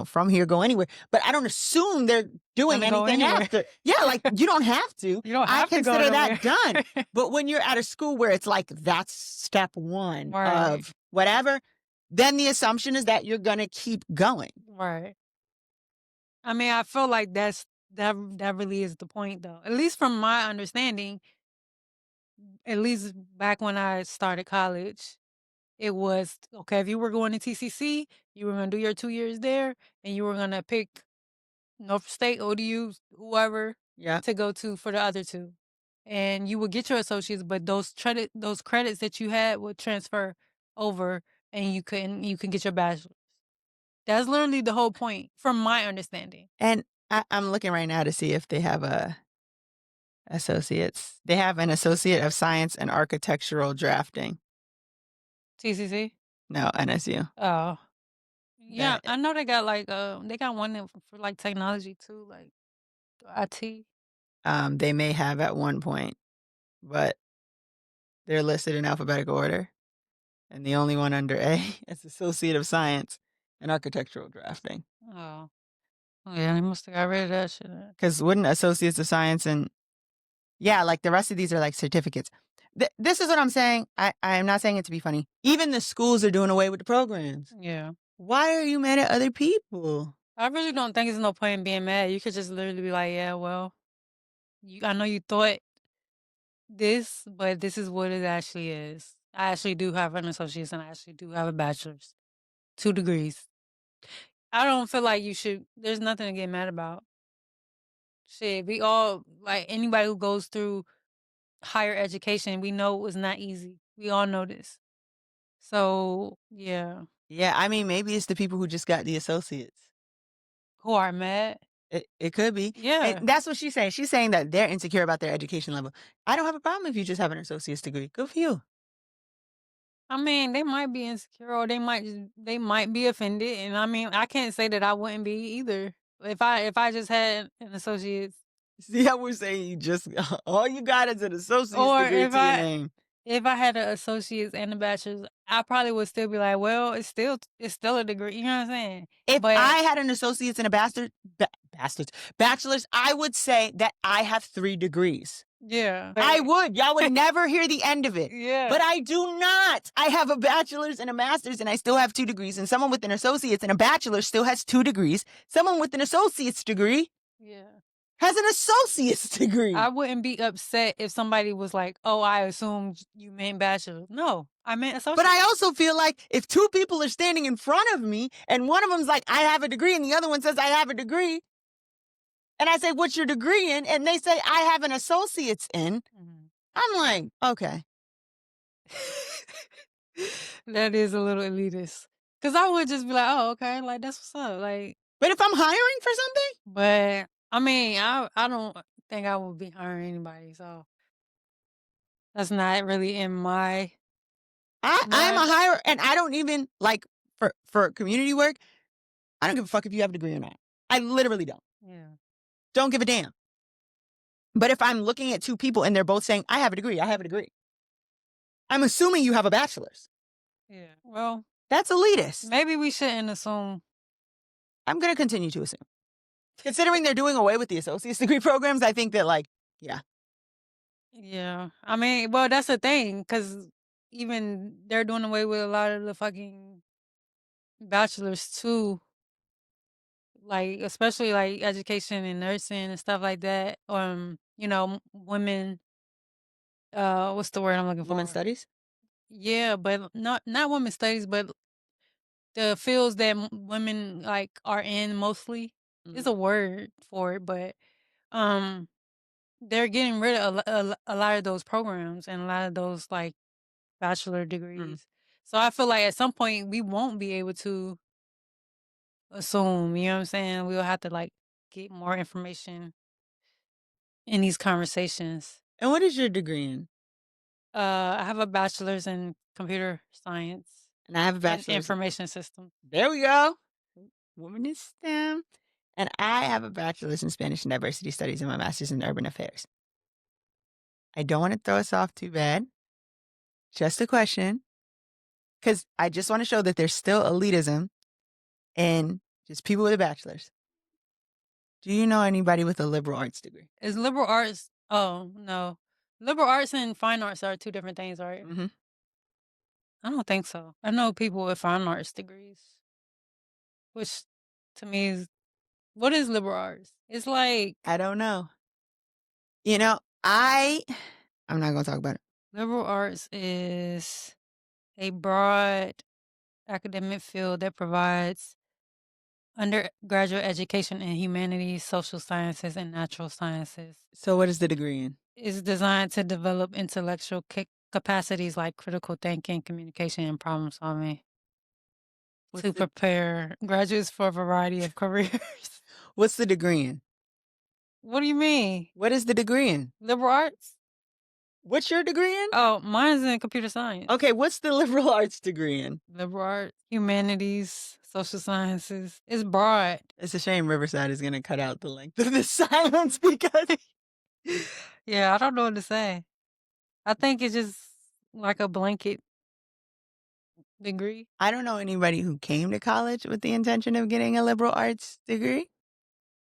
from here go anywhere, but I don't assume they're doing Gonna go anything anywhere. after. Yeah, like you don't have to. You don't I have to go consider that nowhere. done. But when you're at a school where it's like that's step one Right. of whatever, then the assumption is that you're going to keep going. Right. I mean, I feel like that really is the point, though. At least from my understanding, at least back when I started college, it was okay. If you were going to TCC, you were going to do your 2 years there, and you were going to pick North State, ODU, whoever, Yeah. to go to for the other two, and you would get your associates, but those credits that you had would transfer over, and you can get your bachelor's. That's literally the whole point, from my understanding. And I'm looking right now to see if they have associates. They have an associate of science and architectural drafting. TCC? No, NSU. Oh. Yeah, That- I know they got they got one for like technology too, like IT. They may have at one point, but they're listed in alphabetical order. And the only one under A is Associate of Science and Architectural Drafting. Oh. Yeah, they must have got rid of that shit. Because wouldn't Associates of Science and, yeah, like the rest of these are like certificates. This is what I'm saying. I am not saying it to be funny. Even the schools are doing away with the programs. Yeah. Why are you mad at other people? I really don't think there's no point in being mad. You could just literally be like, yeah, well, I know you thought this, but this is what it actually is. I actually do have an associate's and I actually do have a bachelor's. 2 degrees. I don't feel like there's nothing to get mad about. Shit, we all, like anybody who goes through higher education, we know it's not easy. We all know this. So, yeah. Yeah, I mean, maybe it's the people who just got the associates. Who are mad? It could be. Yeah. And that's what she's saying. She's saying that they're insecure about their education level. I don't have a problem if you just have an associate's degree. Good for you. I mean, they might be insecure or they might be offended. And I mean, I can't say that I wouldn't be either. If I just had an associate's. See how we're saying you just all you got is an associate's Or degree if to your name. If I had an associate's and a bachelor's, I probably would still be like, well, it's still a degree. You know what I'm saying? If I had an associate's and a bachelor's, I would say that I have 3 degrees. Yeah. I would. Y'all would never hear the end of it. Yeah. But I do not. I have a bachelor's and a master's, and I still have 2 degrees. And someone with an associate's and a bachelor's still has 2 degrees. Someone with an associate's degree has an associate's degree. I wouldn't be upset if somebody was like, oh, I assumed you meant bachelor. No, I meant associate. But I also feel like if 2 people are standing in front of me and one of them's like, I have a degree, and the other one says, I have a degree, and I say, what's your degree in? And they say, I have an associate's in. Mhm. I'm like, okay. That is a little elitist. Because I would just be like, oh, okay, like, that's what's up. Like, But if I'm hiring for something, but I mean, I don't think I would be hiring anybody. So that's not really in my. I'm a hirer, and I don't even like for community work. I don't give a fuck if you have a degree or not. I literally don't. Yeah. Don't give a damn. But if I'm looking at 2 people and they're both saying, I have a degree, I'm assuming you have a bachelor's. Yeah. Well, that's elitist. Maybe we shouldn't assume. I'm going to continue to assume. Considering they're doing away with the associate's degree programs, I think that, like, yeah. Yeah. I mean, well, that's the thing, because even they're doing away with a lot of the fucking bachelors too. Like, especially like education and nursing and stuff like that. Women, what's the word I'm looking for? Women's studies? Yeah, but not women's studies, but the fields that women like are in mostly. It's a word for it, but they're getting rid of a lot of those programs and a lot of those like bachelor degrees. So I feel like at some point we won't be able to assume, you know what I'm saying? We'll have to like get more information in these conversations. And what is your degree in? I have a bachelor's in computer science And I have a and bachelor's. information systems. There we go. Woman in STEM. And I have a bachelor's in Spanish and diversity studies and my master's in urban affairs. I don't want to throw us off too bad. Just a question. Because I just want to show that there's still elitism in just people with a bachelor's. Do you know anybody with a liberal arts degree? Is liberal arts? Oh no, liberal arts and fine arts are two different things, right? Mm-hmm. I don't think so. I know people with fine arts degrees, which to me is what is liberal arts? It's like I don't know. You know, I'm not going to talk about it. liberal arts is a broad academic field that provides undergraduate education in humanities, social sciences, and natural sciences. So what is the degree in? It's designed to develop intellectual capacities like critical thinking, communication, and problem solving to prepare graduates for a variety of careers. What's the degree in? What do you mean? What is the degree in? Liberal arts? What's your degree in? Oh, mine's in computer science. Okay, what's the liberal arts degree in? Liberal arts, humanities, social sciences. It's broad. It's a shame Riverside is going to cut out the length of this silence because... Yeah, I don't know what to say. I think it's just like a blanket degree. I don't know anybody who came to college with the intention of getting a liberal arts degree.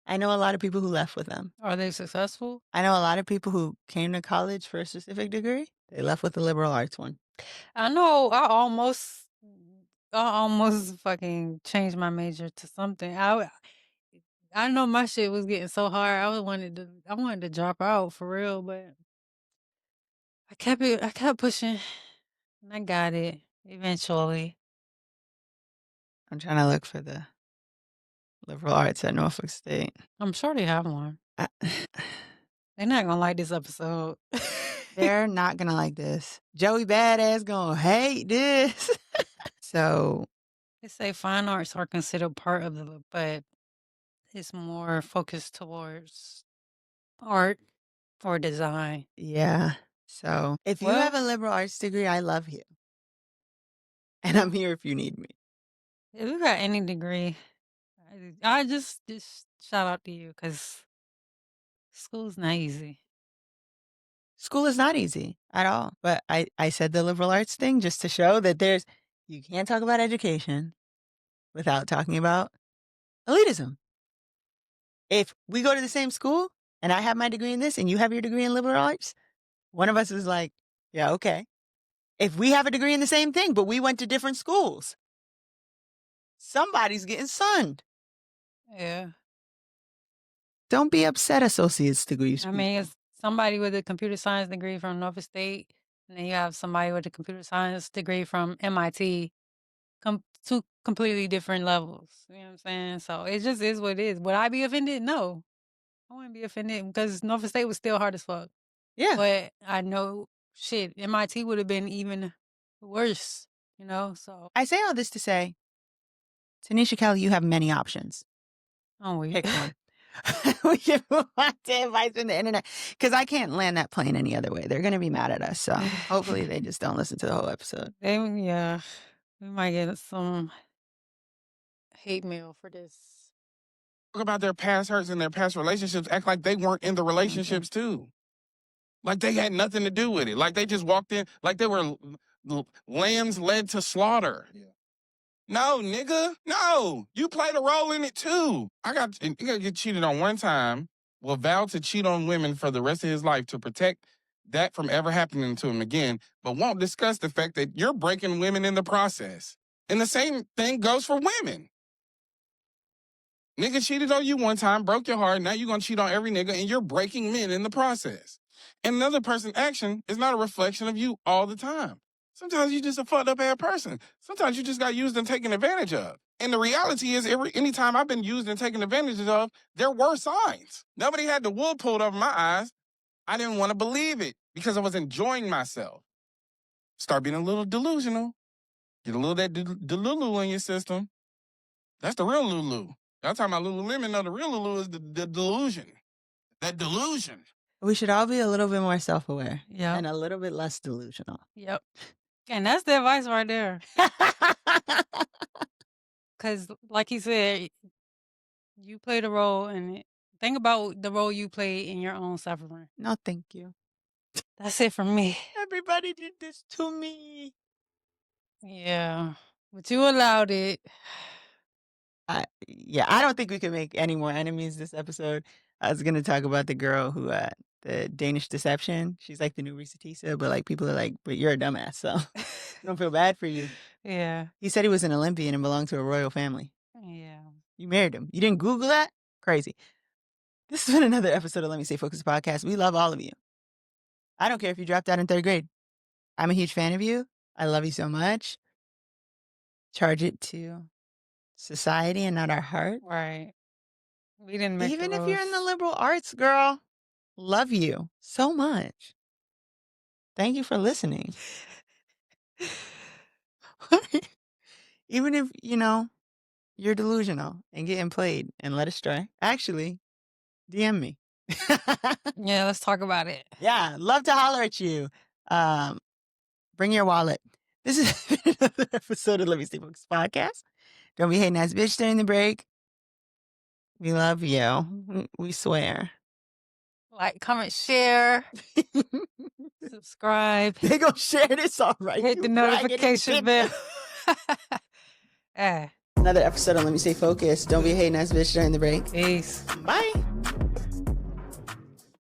I know a lot of people who left with them. Are they successful? I know a lot of people who came to college for a specific degree. They left with the liberal arts one. I know I almost fucking changed my major to something. I know my shit was getting so hard. I wanted to drop out for real, but I kept pushing and I got it eventually. I'm trying to look for the liberal arts at Norfolk State. I'm sure they have one. They're not gonna like this episode. They're not gonna like this. Joey Badass gonna hate this. So They say fine arts are considered part of the, but it's more focused towards art or design. yeah. So if you What? have a liberal arts degree, I love you. And I'm here if you need me. If you got any degree, I just shout out to you because school's not easy. School is not easy at all. But I said the liberal arts thing just to show that you can't talk about education without talking about elitism. If we go to the same school and I have my degree in this and you have your degree in liberal arts, one of us is like, yeah, okay. If we have a degree in the same thing, but we went to different schools, somebody's getting sunned. Yeah. Don't be upset, associate's degrees. I mean, it's somebody with a computer science degree from Norfolk State, and then you have somebody with a computer science degree from MIT. Two completely different levels. You know what I'm saying? So it just is what it is. Would I be offended? No. I wouldn't be offended because Norfolk State was still hard as fuck. Yeah. But I know, shit, MIT would have been even worse, you know? So I say all this to say, Tynisha Keli, you have many options. I'm weak. Pick one. We can move on to advice from the internet because I can't land that plane any other way. They're going to be mad at us. So hopefully they just don't listen to the whole episode. Yeah, we might get some hate mail for this. Talk about their past hurts and their past relationships, act like they weren't in the relationships too. Like they had nothing to do with it. Like they just walked in, like they were lambs led to slaughter. Yeah. No, nigga, no. You played a role in it too. You gotta get cheated on one time, will vow to cheat on women for the rest of his life to protect that from ever happening to him again, but won't discuss the fact that you're breaking women in the process. And the same thing goes for women. Nigga cheated on you one time, broke your heart, now you're gonna cheat on every nigga, and you're breaking men in the process. And another person's action is not a reflection of you all the time. Sometimes you're just a fucked up ass person. Sometimes you just got used and taken advantage of. And the reality is, anytime I've been used and taken advantage of, there were signs. Nobody had the wool pulled over my eyes. I didn't want to believe it because I was enjoying myself. Start being a little delusional. Get a little of that Delulu in your system. That's the real Lulu. Y'all talking about Lululemon? No, the real Lulu is the delusion. That delusion. We should all be a little bit more self-aware Yep. and a little bit less delusional. Yep. And that's the advice right there. Because, like he said, you played a role in it. Think about the role you played in your own suffering. No, thank you. That's it for me. Everybody did this to me. Yeah. But you allowed it. I don't think we can make any more enemies this episode. I was gonna talk about the girl who the Danish deception. She's like the new Risa Tisa, but like people are like, but you're a dumbass, so I don't feel bad for you. Yeah. He said he was an Olympian and belonged to a royal family. Yeah. You married him. You didn't Google that? Crazy. This has been another episode of Let Me Stay Focused podcast. We love all of you. I don't care if you dropped out in 3rd grade. I'm a huge fan of you. I love you so much. Charge it to society and not our heart. Right. We didn't make Even the if you're in the rules. liberal arts, girl, love you so much. Thank you for listening. Even if, you're delusional and getting played and led astray, actually, DM me. Yeah, let's talk about it. Yeah, love to holler at you. Bring your wallet. This is another episode of Let Me Stay Focused podcast. Don't be hating ass bitch during the break. We love you. We swear. Like, comment, share, subscribe, They gonna share this, all right. hit You the raggedy notification bell. bitch. Another episode of Let Me Stay Focused. Don't be hating ass bitch during the break. Peace. Bye.